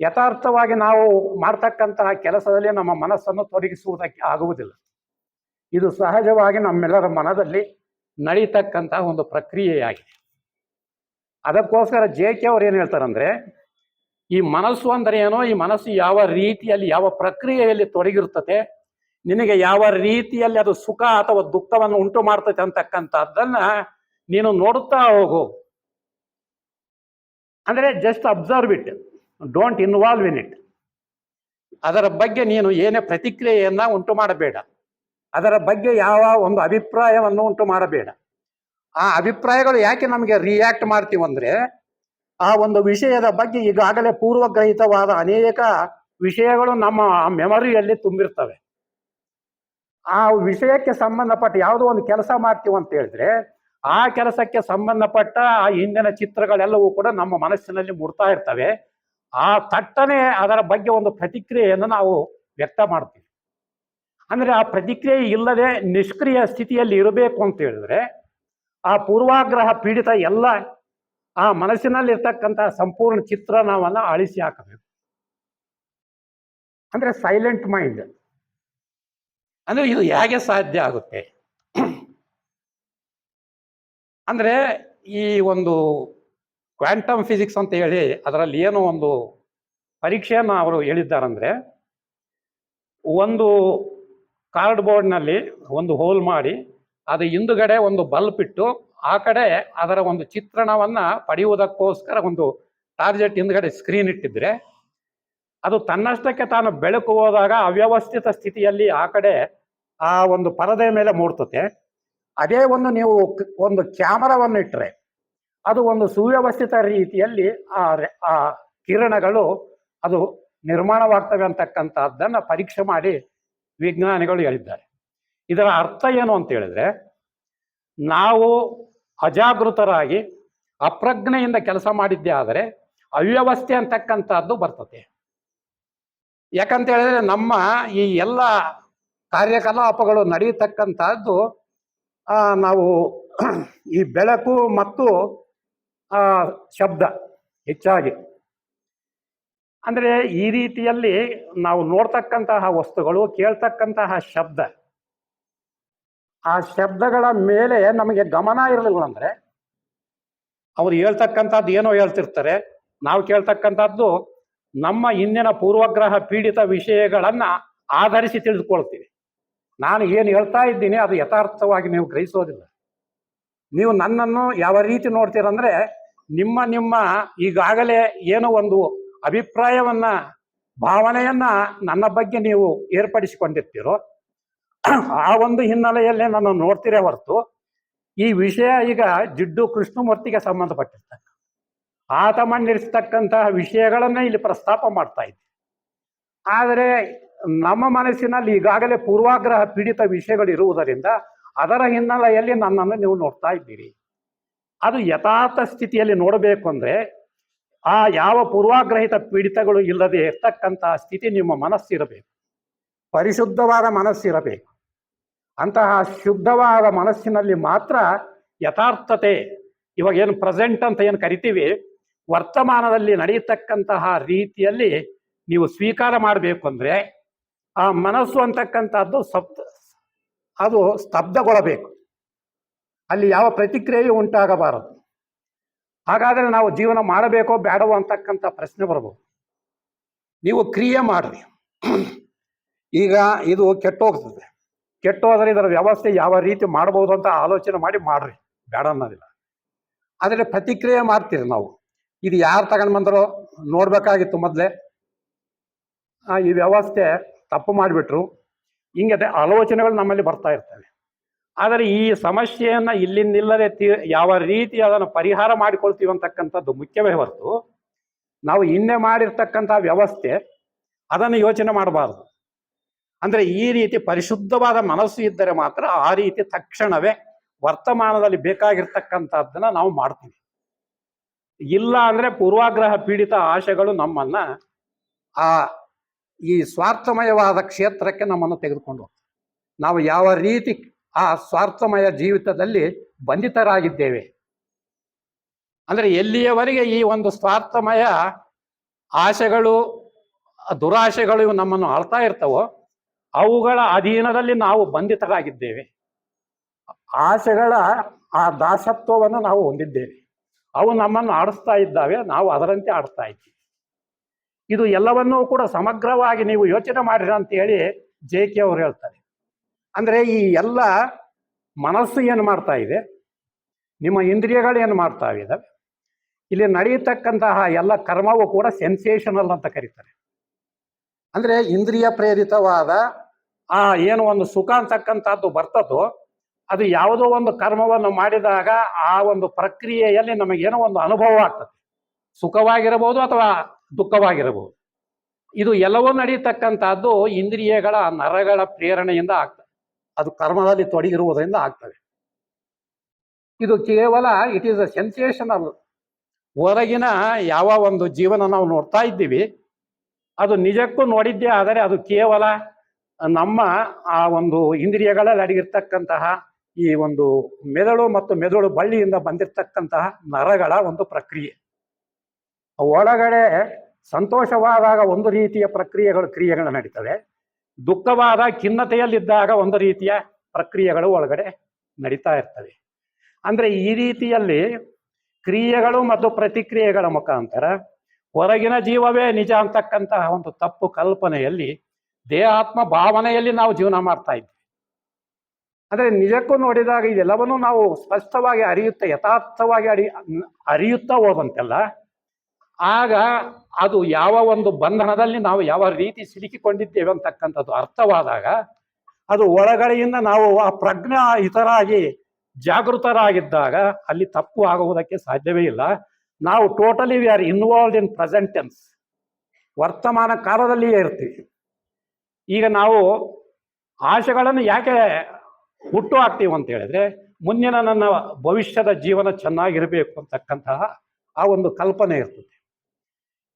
ಯಥಾರ್ಥವಾಗಿ ನಾವು ಮಾಡ್ತಕ್ಕಂತಹ ಕೆಲಸದಲ್ಲಿ ನಮ್ಮ ಮನಸ್ಸನ್ನು ತೊಡಗಿಸುವುದಕ್ಕೆ ಆಗುವುದಿಲ್ಲ. ಇದು ಸಹಜವಾಗಿ ನಮ್ಮೆಲ್ಲರ ಮನದಲ್ಲಿ ನಡೀತಕ್ಕಂತಹ ಒಂದು ಪ್ರಕ್ರಿಯೆಯಾಗಿದೆ. ಅದಕ್ಕೋಸ್ಕರ JK ಅವ್ರು ಏನು ಹೇಳ್ತಾರಂದ್ರೆ, ಈ ಮನಸ್ಸು ಅಂದರೆ ಏನೋ, ಈ ಮನಸ್ಸು ಯಾವ ರೀತಿಯಲ್ಲಿ ಯಾವ ಪ್ರಕ್ರಿಯೆಯಲ್ಲಿ ತೊಡಗಿರ್ತತೆ, ನಿನಗೆ ಯಾವ ರೀತಿಯಲ್ಲಿ ಅದು ಸುಖ ಅಥವಾ ದುಃಖವನ್ನು ಉಂಟು ಮಾಡ್ತದೆ ಅಂತಕ್ಕಂಥದ್ದನ್ನ ನೀನು ನೋಡುತ್ತಾ ಹೋಗು. ಅಂದ್ರೆ just observe it, don't involve in it. ಅದರ ಬಗ್ಗೆ ನೀನು ಏನೇ ಪ್ರತಿಕ್ರಿಯೆಯನ್ನ ಉಂಟು ಮಾಡಬೇಡ, ಅದರ ಬಗ್ಗೆ ಯಾವ ಒಂದು ಅಭಿಪ್ರಾಯವನ್ನು ಉಂಟು ಮಾಡಬೇಡ. ಆ ಅಭಿಪ್ರಾಯಗಳು ಯಾಕೆ ನಮಗೆ ರಿಯಾಕ್ಟ್ ಮಾಡ್ತೀವಂದ್ರೆ, ಆ ಒಂದು ವಿಷಯದ ಬಗ್ಗೆ ಈಗಾಗಲೇ ಪೂರ್ವಗ್ರಹಿತವಾದ ಅನೇಕ ವಿಷಯಗಳು ನಮ್ಮ ಮೆಮೊರಿಯಲ್ಲಿ ತುಂಬಿರ್ತವೆ. ಆ ವಿಷಯಕ್ಕೆ ಸಂಬಂಧಪಟ್ಟ ಯಾವುದೋ ಒಂದು ಕೆಲಸ ಮಾಡ್ತೀವಿ ಅಂತ ಹೇಳಿದ್ರೆ ಆ ಕೆಲಸಕ್ಕೆ ಸಂಬಂಧಪಟ್ಟ ಆ ಹಿಂದಿನ ಚಿತ್ರಗಳೆಲ್ಲವೂ ಕೂಡ ನಮ್ಮ ಮನಸ್ಸಿನಲ್ಲಿ ಮೂಡ್ತಾ ಇರ್ತವೆ. ಆ ತಟ್ಟನೆ ಅದರ ಬಗ್ಗೆ ಒಂದು ಪ್ರತಿಕ್ರಿಯೆಯನ್ನು ನಾವು ವ್ಯಕ್ತ ಮಾಡ್ತೀವಿ. ಅಂದ್ರೆ ಆ ಪ್ರತಿಕ್ರಿಯೆ ಇಲ್ಲದೆ ನಿಷ್ಕ್ರಿಯ ಸ್ಥಿತಿಯಲ್ಲಿ ಇರಬೇಕು ಅಂತ ಹೇಳಿದ್ರೆ ಆ ಪೂರ್ವಾಗ್ರಹ ಪೀಡಿತ ಎಲ್ಲ ಆ ಮನಸ್ಸಿನಲ್ಲಿ ಇರ್ತಕ್ಕಂಥ ಸಂಪೂರ್ಣ ಚಿತ್ರಣವನ್ನ ಅಳಿಸಿ ಹಾಕಬೇಕು. ಅಂದ್ರೆ ಸೈಲೆಂಟ್ ಮೈಂಡ್. ಅಂದ್ರೆ ಇದು ಹೇಗೆ ಸಾಧ್ಯ ಆಗುತ್ತೆ ಅಂದ್ರೆ ಈ ಒಂದು ಕ್ವಾಂಟಮ್ ಫಿಸಿಕ್ಸ್ ಅಂತ ಹೇಳಿ ಅದರಲ್ಲಿ ಏನೋ ಒಂದು ಪರೀಕ್ಷೆಯನ್ನು ಅವರು ಹೇಳಿದ್ದಾರಂದ್ರೆ, ಒಂದು ಕಾರ್ಡ್ಬೋರ್ಡ್ನಲ್ಲಿ ಒಂದು ಹೋಲ್ ಮಾಡಿ ಅದು ಹಿಂದುಗಡೆ ಒಂದು ಬಲ್ಬ್ ಇಟ್ಟು ಆ ಕಡೆ ಅದರ ಒಂದು ಚಿತ್ರಣವನ್ನ ಪಡೆಯುವುದಕ್ಕೋಸ್ಕರ ಒಂದು ಟಾರ್ಗೆಟ್ ಹಿಂದ್ಗಡೆ ಸ್ಕ್ರೀನ್ ಇಟ್ಟಿದ್ರೆ ಅದು ತನ್ನಷ್ಟಕ್ಕೆ ತಾನು ಬೆಳಕು ಹೋದಾಗ ಅವ್ಯವಸ್ಥಿತ ಸ್ಥಿತಿಯಲ್ಲಿ ಆ ಕಡೆ ಆ ಒಂದು ಪರದೆ ಮೇಲೆ ಮೂಡ್ತತೆ. ಅದೇ ಒಂದು ನೀವು ಒಂದು ಕ್ಯಾಮರಾವನ್ನು ಇಟ್ಟರೆ ಅದು ಒಂದು ಸುವ್ಯವಸ್ಥಿತ ರೀತಿಯಲ್ಲಿ ಆ ಕಿರಣಗಳು ಅದು ನಿರ್ಮಾಣವಾಗ್ತವೆ ಅಂತಕ್ಕಂಥದ್ದನ್ನು ಪರೀಕ್ಷೆ ಮಾಡಿ ವಿಜ್ಞಾನಿಗಳು ಹೇಳಿದ್ದಾರೆ. ಇದರ ಅರ್ಥ ಏನು ಅಂತ ಹೇಳಿದ್ರೆ, ನಾವು ಅಜಾಗೃತರಾಗಿ ಅಪ್ರಜ್ಞೆಯಿಂದ ಕೆಲಸ ಮಾಡಿದ್ದೇ ಆದರೆ ಅವ್ಯವಸ್ಥೆ ಅಂತಕ್ಕಂಥದ್ದು ಬರ್ತದೆ. ಯಾಕಂತ ಹೇಳಿದ್ರೆ ನಮ್ಮ ಈ ಎಲ್ಲ ಕಾರ್ಯಕಲಾಪಗಳು ನಡೆಯತಕ್ಕಂಥದ್ದು ನಾವು ಈ ಬೆಳಕು ಮತ್ತು ಶಬ್ದ ಹೆಚ್ಚಾಗಿ, ಅಂದ್ರೆ ಈ ರೀತಿಯಲ್ಲಿ ನಾವು ನೋಡ್ತಕ್ಕಂತಹ ವಸ್ತುಗಳು, ಕೇಳ್ತಕ್ಕಂತಹ ಶಬ್ದ, ಆ ಶಬ್ದಗಳ ಮೇಲೆ ನಮಗೆ ಗಮನ ಇರಲಿಲ್ಲ ಅಂದ್ರೆ ಅವ್ರು ಹೇಳ್ತಕ್ಕಂಥದ್ದು ಏನೋ ಹೇಳ್ತಿರ್ತಾರೆ, ನಾವು ಕೇಳ್ತಕ್ಕಂಥದ್ದು ನಮ್ಮ ಹಿಂದಿನ ಪೂರ್ವಗ್ರಹ ಪೀಡಿತ ವಿಷಯಗಳನ್ನ ಆಧರಿಸಿ ತಿಳಿದುಕೊಳ್ತೀವಿ. ನಾನು ಏನು ಹೇಳ್ತಾ ಇದ್ದೀನಿ ಅದು ಯಥಾರ್ಥವಾಗಿ ನೀವು ಗ್ರಹಿಸೋದಿಲ್ಲ. ನೀವು ನನ್ನನ್ನು ಯಾವ ರೀತಿ ನೋಡ್ತೀರಂದ್ರೆ ನಿಮ್ಮ ಈಗಾಗಲೇ ಏನೋ ಒಂದು ಅಭಿಪ್ರಾಯವನ್ನ, ಭಾವನೆಯನ್ನ ನನ್ನ ಬಗ್ಗೆ ನೀವು ಏರ್ಪಡಿಸಿಕೊಂಡಿರ್ತೀರೋ ಆ ಒಂದು ಹಿನ್ನೆಲೆಯಲ್ಲೇ ನಾನು ನೋಡ್ತೀರೇ ಹೊರತು ಈ ವಿಷಯ ಈಗ ಜಿಡ್ಡು ಕೃಷ್ಣಮೂರ್ತಿಗೆ ಸಂಬಂಧಪಟ್ಟಿರ್ತಕ್ಕ ಆತ ಮಂಡಿರ್ತಕ್ಕಂತಹ ವಿಷಯಗಳನ್ನೇ ಇಲ್ಲಿ ಪ್ರಸ್ತಾಪ ಮಾಡ್ತಾ ಇದ್ದೆ. ಆದರೆ ನಮ್ಮ ಮನಸ್ಸಿನಲ್ಲಿ ಈಗಾಗಲೇ ಪೂರ್ವಾಗ್ರಹ ಪೀಡಿತ ವಿಷಯಗಳು ಇರುವುದರಿಂದ ಅದರ ಹಿನ್ನೆಲೆಯಲ್ಲಿ ನನ್ನನ್ನು ನೀವು ನೋಡ್ತಾ ಇದ್ದೀರಿ. ಅದು ಯಥಾರ್ಥ ಸ್ಥಿತಿಯಲ್ಲಿ ನೋಡಬೇಕು ಅಂದ್ರೆ ಆ ಯಾವ ಪೂರ್ವಾಗ್ರಹಿತ ಪೀಡಿತಗಳು ಇಲ್ಲದೆ ಇರ್ತಕ್ಕಂತಹ ಸ್ಥಿತಿ ನಿಮ್ಮ ಮನಸ್ಸಿರಬೇಕು, ಪರಿಶುದ್ಧವಾದ ಮನಸ್ಸಿರಬೇಕು. ಅಂತಹ ಶುದ್ಧವಾದ ಮನಸ್ಸಿನಲ್ಲಿ ಮಾತ್ರ ಯಥಾರ್ಥತೆ, ಇವಾಗ ಏನು ಪ್ರೆಸೆಂಟ್ ಅಂತ ಏನು ಕರಿತೀವಿ, ವರ್ತಮಾನದಲ್ಲಿ ನಡೆಯತಕ್ಕಂತಹ ರೀತಿಯಲ್ಲಿ ನೀವು ಸ್ವೀಕಾರ ಮಾಡಬೇಕು ಅಂದ್ರೆ ಆ ಮನಸ್ಸು ಅಂತಕ್ಕಂಥದ್ದು ಅದು ಸ್ತಬ್ಧಗೊಳ್ಳಬೇಕು. ಅಲ್ಲಿ ಯಾವ ಪ್ರತಿಕ್ರಿಯೆಯೂ ಉಂಟಾಗಬಾರದು. ಹಾಗಾದ್ರೆ ನಾವು ಜೀವನ ಮಾಡಬೇಕೋ ಬೇಡವೋ ಅಂತಕ್ಕಂಥ ಪ್ರಶ್ನೆ ಬರ್ಬೋದು. ನೀವು ಕ್ರಿಯೆ ಮಾಡ್ರಿ, ಈಗ ಇದು ಕೆಟ್ಟೋಗ್ತದೆ, ಕೆಟ್ಟೋದ್ರೆ ಇದರ ವ್ಯವಸ್ಥೆ ಯಾವ ರೀತಿ ಮಾಡ್ಬೋದು ಅಂತ ಆಲೋಚನೆ ಮಾಡಿ ಮಾಡ್ರಿ, ಬೇಡ ಅನ್ನೋದಿಲ್ಲ. ಆದರೆ ಪ್ರತಿಕ್ರಿಯೆ ಮಾಡ್ತೀರಿ ನಾವು, ಇದು ಯಾರು ತಗೊಂಡು ಬಂದರೋ ನೋಡ್ಬೇಕಾಗಿತ್ತು ಮೊದಲೇ, ಈ ವ್ಯವಸ್ಥೆ ತಪ್ಪು ಮಾಡಿಬಿಟ್ರು, ಹಿಂಗೆ ಆಲೋಚನೆಗಳು ನಮ್ಮಲ್ಲಿ ಬರ್ತಾ ಇರ್ತವೆ. ಆದರೆ ಈ ಸಮಸ್ಯೆಯನ್ನು ಇಲ್ಲಿಂದಿಲ್ಲದೆ ಯಾವ ರೀತಿ ಅದನ್ನು ಪರಿಹಾರ ಮಾಡಿಕೊಳ್ತೀವಿ ಅಂತಕ್ಕಂಥದ್ದು ಮುಖ್ಯವೇ ಹೊರತು ನಾವು ಹಿಂದೆ ಮಾಡಿರ್ತಕ್ಕಂಥ ವ್ಯವಸ್ಥೆ ಅದನ್ನು ಯೋಚನೆ ಮಾಡಬಾರ್ದು. ಅಂದ್ರೆ ಈ ರೀತಿ ಪರಿಶುದ್ಧವಾದ ಮನಸ್ಸು ಇದ್ದರೆ ಮಾತ್ರ ಆ ರೀತಿ ತಕ್ಷಣವೇ ವರ್ತಮಾನದಲ್ಲಿ ಬೇಕಾಗಿರ್ತಕ್ಕಂಥದ್ದನ್ನ ನಾವು ಮಾಡ್ತೀವಿ. ಇಲ್ಲ ಅಂದ್ರೆ ಪೂರ್ವಾಗ್ರಹ ಪೀಡಿತ ಆಶೆಗಳು ನಮ್ಮನ್ನ ಈ ಸ್ವಾರ್ಥಮಯವಾದ ಕ್ಷೇತ್ರಕ್ಕೆ ನಮ್ಮನ್ನು ತೆಗೆದುಕೊಂಡು ಹೋಗ್ತವೆ. ನಾವು ಯಾವ ರೀತಿ ಆ ಸ್ವಾರ್ಥಮಯ ಜೀವಿತದಲ್ಲಿ ಬಂಧಿತರಾಗಿದ್ದೇವೆ ಅಂದ್ರೆ ಎಲ್ಲಿಯವರೆಗೆ ಈ ಒಂದು ಸ್ವಾರ್ಥಮಯ ಆಶೆಗಳು, ದುರಾಶೆಗಳು ನಮ್ಮನ್ನು ಆಳ್ತಾ ಇರ್ತವೋ ಅವುಗಳ ಅಧೀನದಲ್ಲಿ ನಾವು ಬಂಧಿತರಾಗಿದ್ದೇವೆ. ಆಶೆಗಳ ಆ ದಾಸತ್ವವನ್ನು ನಾವು ಹೊಂದಿದ್ದೇವೆ. ಅವು ನಮ್ಮನ್ನು ಆಡಿಸ್ತಾ ಇದ್ದಾವೆ, ನಾವು ಅದರಂತೆ ಆಡ್ತಾ ಇದ್ದೀವಿ. ಇದು ಎಲ್ಲವನ್ನೂ ಕೂಡ ಸಮಗ್ರವಾಗಿ ನೀವು ಯೋಚನೆ ಮಾಡಿರ ಅಂತ ಹೇಳಿ JK ಅವರು ಹೇಳ್ತಾರೆ. ಅಂದ್ರೆ ಈ ಎಲ್ಲ ಮನಸ್ಸು ಏನು ಮಾಡ್ತಾ ಇದೆ, ನಿಮ್ಮ ಇಂದ್ರಿಯಗಳು ಏನು ಮಾಡ್ತಾ ಇದ್ದಾವೆ, ಇಲ್ಲಿ ನಡೆಯತಕ್ಕಂತಹ ಎಲ್ಲ ಕರ್ಮವೂ ಕೂಡ ಸೆನ್ಸೇಷನಲ್ ಅಂತ ಕರೀತಾರೆ. ಅಂದ್ರೆ ಇಂದ್ರಿಯ ಪ್ರೇರಿತವಾದ ಏನು ಒಂದು ಸುಖ ಅಂತಕ್ಕಂಥದ್ದು ಬರ್ತದೋ ಅದು ಯಾವುದೋ ಒಂದು ಕರ್ಮವನ್ನು ಮಾಡಿದಾಗ ಆ ಒಂದು ಪ್ರಕ್ರಿಯೆಯಲ್ಲಿ ನಮಗೇನೋ ಒಂದು ಅನುಭವ ಆಗ್ತದೆ, ಸುಖವಾಗಿರಬಹುದು ಅಥವಾ ದುಃಖವಾಗಿರಬಹುದು. ಇದು ಎಲ್ಲವೂ ನಡೆಯತಕ್ಕಂಥದ್ದು ಇಂದ್ರಿಯಗಳ ನರಗಳ ಪ್ರೇರಣೆಯಿಂದ ಆಗ್ತದೆ, ಅದು ಕರ್ಮದಲ್ಲಿ ತೊಡಗಿರುವುದರಿಂದ ಆಗ್ತವೆ. ಇದು ಕೇವಲ ಇಟ್ ಈಸ್ ಅ ಸೆನ್ಸೇಷನಲ್. ಹೊರಗಿನ ಯಾವ ಒಂದು ಜೀವನ ನಾವು ನೋಡ್ತಾ ಇದ್ದೀವಿ ಅದು ನಿಜಕ್ಕೂ ನೋಡಿದ್ದೇ ಆದರೆ ಅದು ಕೇವಲ ನಮ್ಮ ಆ ಒಂದು ಇಂದ್ರಿಯಗಳಲ್ಲಿ ಅಡಗಿರ್ತಕ್ಕಂತಹ ಈ ಒಂದು ಮೆದುಳು ಮತ್ತು ಮೆದುಳು ಬಳ್ಳಿಯಿಂದ ಬಂದಿರತಕ್ಕಂತಹ ನರಗಳ ಒಂದು ಪ್ರಕ್ರಿಯೆ. ಒಳಗಡೆ ಸಂತೋಷವಾದಾಗ ಒಂದು ರೀತಿಯ ಕ್ರಿಯೆಗಳು ನಡೀತವೆ, ದುಃಖವಾದ ಖಿನ್ನತೆಯಲ್ಲಿದ್ದಾಗ ಒಂದು ರೀತಿಯ ಪ್ರಕ್ರಿಯೆಗಳು ಒಳಗಡೆ ನಡೀತಾ ಇರ್ತವೆ. ಅಂದ್ರೆ ಈ ರೀತಿಯಲ್ಲಿ ಕ್ರಿಯೆಗಳು ಮತ್ತು ಪ್ರತಿಕ್ರಿಯೆಗಳ ಮುಖಾಂತರ ಹೊರಗಿನ ಜೀವವೇ ನಿಜ ಅಂತಕ್ಕಂತಹ ಒಂದು ತಪ್ಪು ಕಲ್ಪನೆಯಲ್ಲಿ ದೇಹಾತ್ಮ ಭಾವನೆಯಲ್ಲಿ ನಾವು ಜೀವನ ಮಾಡ್ತಾ ಇದ್ವಿ. ಅಂದ್ರೆ ನಿಜಕ್ಕೂ ನೋಡಿದಾಗ ಇದೆಲ್ಲವನ್ನೂ ನಾವು ಸ್ಪಷ್ಟವಾಗಿ ಯಥಾರ್ಥವಾಗಿ ಅರಿಯುತ್ತಾ ಹೋದಂತೆಲ್ಲ ಆಗ ಅದು ಯಾವ ಒಂದು ಬಂಧನದಲ್ಲಿ ನಾವು ಯಾವ ರೀತಿ ಸಿಲುಕಿಕೊಂಡಿದ್ದೇವೆ ಅಂತಕ್ಕಂಥದ್ದು ಅರ್ಥವಾದಾಗ ಅದು ಒಳಗಡೆಯಿಂದ ನಾವು ಆ ಪ್ರಜ್ಞಾಹಿತರಾಗಿ ಜಾಗೃತರಾಗಿದ್ದಾಗ ಅಲ್ಲಿ ತಪ್ಪು ಆಗುವುದಕ್ಕೆ ಸಾಧ್ಯವೇ ಇಲ್ಲ. ನಾವು totally we are involve in present tense, ವರ್ತಮಾನ ಕಾಲದಲ್ಲಿಯೇ ಇರ್ತೀವಿ. ಈಗ ನಾವು ಆಶೆಗಳನ್ನು ಯಾಕೆ ಹುಟ್ಟು ಹಾಕ್ತೀವಿ ಅಂತ ಹೇಳಿದ್ರೆ ಮುಂದಿನ ನನ್ನ ಭವಿಷ್ಯದ ಜೀವನ ಚೆನ್ನಾಗಿರಬೇಕು ಅಂತಕ್ಕಂತಹ ಆ ಒಂದು ಕಲ್ಪನೆ ಇರ್ತದೆ.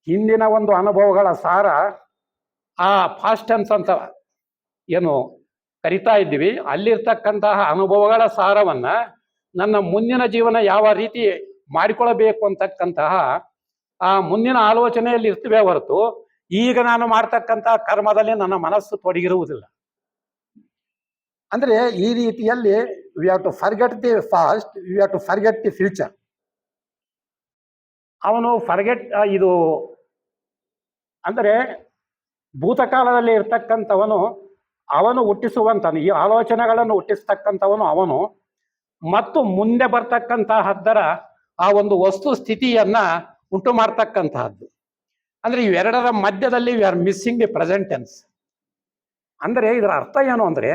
ಹಿಂದಿನ ಒಂದು ಅನುಭವಗಳ ಸಾರ ಆ ಪಾಸ್ಟ್ ಟೆನ್ಸ್ ಅಂತ ಏನು ಕರಿತಾ ಇದ್ದೀವಿ, ಅಲ್ಲಿರ್ತಕ್ಕಂತಹ ಅನುಭವಗಳ ಸಾರವನ್ನ ನನ್ನ ಮುಂದಿನ ಜೀವನ ಯಾವ ರೀತಿ ಮಾಡಿಕೊಳ್ಳಬೇಕು ಅಂತಕ್ಕಂತಹ ಆ ಮುಂದಿನ ಆಲೋಚನೆಯಲ್ಲಿ ಇರ್ತವೆ ಹೊರತು ಈಗ ನಾನು ಮಾಡ್ತಕ್ಕಂತಹ ಕರ್ಮದಲ್ಲಿ ನನ್ನ ಮನಸ್ಸು ತೊಡಗಿರುವುದಿಲ್ಲ. ಅಂದ್ರೆ ಈ ರೀತಿಯಲ್ಲಿ we have to forget the past, we have to forget the future. ಅವನು ಇದು ಅಂದರೆ ಭೂತಕಾಲದಲ್ಲಿ ಇರ್ತಕ್ಕಂಥವನು ಅವನು ಹುಟ್ಟಿಸುವಂತನು, ಈ ಆಲೋಚನೆಗಳನ್ನು ಹುಟ್ಟಿಸ್ತಕ್ಕಂಥವನು ಅವನು, ಮತ್ತು ಮುಂದೆ ಬರ್ತಕ್ಕಂತಹದ್ದರ ಆ ಒಂದು ವಸ್ತು ಸ್ಥಿತಿಯನ್ನ ಉಂಟು ಮಾಡ್ತಕ್ಕಂತಹದ್ದು. ಅಂದ್ರೆ ಇವೆರಡರ ಮಧ್ಯದಲ್ಲಿ we are missing the present tense. ಅಂದ್ರೆ ಇದರ ಅರ್ಥ ಏನು ಅಂದ್ರೆ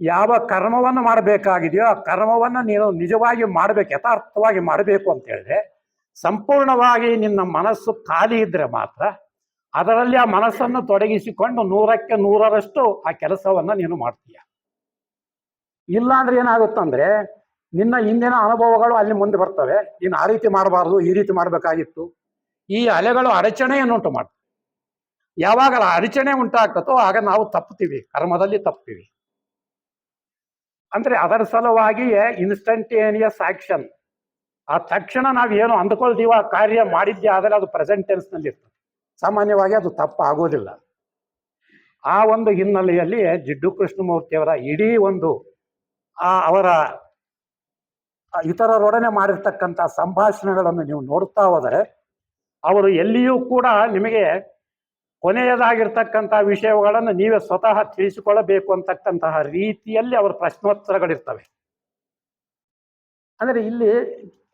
ಯಾವ ಕರ್ಮವನ್ನು ಮಾಡಬೇಕಾಗಿದೆಯೋ ಆ ಕರ್ಮವನ್ನು ನೀನು ನಿಜವಾಗಿ ಮಾಡಬೇಕು, ಯಥಾರ್ಥವಾಗಿ ಮಾಡಬೇಕು ಅಂತ ಹೇಳಿದ್ರೆ ಸಂಪೂರ್ಣವಾಗಿ ನಿನ್ನ ಮನಸ್ಸು ಖಾಲಿ ಇದ್ರೆ ಮಾತ್ರ ಅದರಲ್ಲಿ ಆ ಮನಸ್ಸನ್ನು ತೊಡಗಿಸಿಕೊಂಡು 100ಕ್ಕೆ 100ರಷ್ಟು ಆ ಕೆಲಸವನ್ನ ನೀನು ಮಾಡ್ತೀಯ. ಇಲ್ಲ ಅಂದ್ರೆ ಏನಾಗುತ್ತಂದ್ರೆ ನಿನ್ನ ಹಿಂದಿನ ಅನುಭವಗಳು ಅಲ್ಲಿ ಮುಂದೆ ಬರ್ತವೆ, ನೀನು ಆ ರೀತಿ ಮಾಡಬಾರ್ದು, ಈ ರೀತಿ ಮಾಡಬೇಕಾಗಿತ್ತು. ಈ ಅಲೆಗಳು ಅಡಚಣೆಯನ್ನು ಉಂಟು ಮಾಡ್ತವೆ. ಯಾವಾಗ ಅಡಚಣೆ ಉಂಟಾಗ್ತದೋ ಆಗ ನಾವು ತಪ್ಪುತ್ತೀವಿ, ಕರ್ಮದಲ್ಲಿ ತಪ್ಪುತ್ತೀವಿ. ಅಂದ್ರೆ ಅದರ ಸಲುವಾಗಿಯೇ ಇನ್ಸ್ಟಂಟೇನಿಯಸ್ ಆಕ್ಷನ್. ಆ ತಕ್ಷಣ ನಾವೇನು ಅಂದ್ಕೊಳ್ತೀವೋ ಆ ಕಾರ್ಯ ಮಾಡಿದ್ದೆ ಆದರೆ ಅದು ಪ್ರೆಸೆಂಟ್ ಟೆನ್ಸ್ ನಲ್ಲಿ ಇರ್ತದೆ. ಸಾಮಾನ್ಯವಾಗಿ ಅದು ತಪ್ಪು ಆಗೋದಿಲ್ಲ. ಆ ಒಂದು ಹಿನ್ನೆಲೆಯಲ್ಲಿ ಜಿಡ್ಡು ಕೃಷ್ಣಮೂರ್ತಿಯವರ ಇಡೀ ಒಂದು ಅವರ ಇತರರೊಡನೆ ಮಾಡಿರ್ತಕ್ಕಂಥ ಸಂಭಾಷಣೆಗಳನ್ನು ನೀವು ನೋಡ್ತಾ ಹೋದರೆ ಅವರು ಎಲ್ಲಿಯೂ ಕೂಡ ನಿಮಗೆ ಕೊನೆಯದಾಗಿರ್ತಕ್ಕಂಥ ವಿಷಯಗಳನ್ನು ನೀವೇ ಸ್ವತಃ ತಿಳಿಸಿಕೊಳ್ಳಬೇಕು ಅಂತಕ್ಕಂತಹ ರೀತಿಯಲ್ಲಿ ಅವರ ಪ್ರಶ್ನೋತ್ತರಗಳಿರ್ತವೆ. ಅಂದರೆ ಇಲ್ಲಿ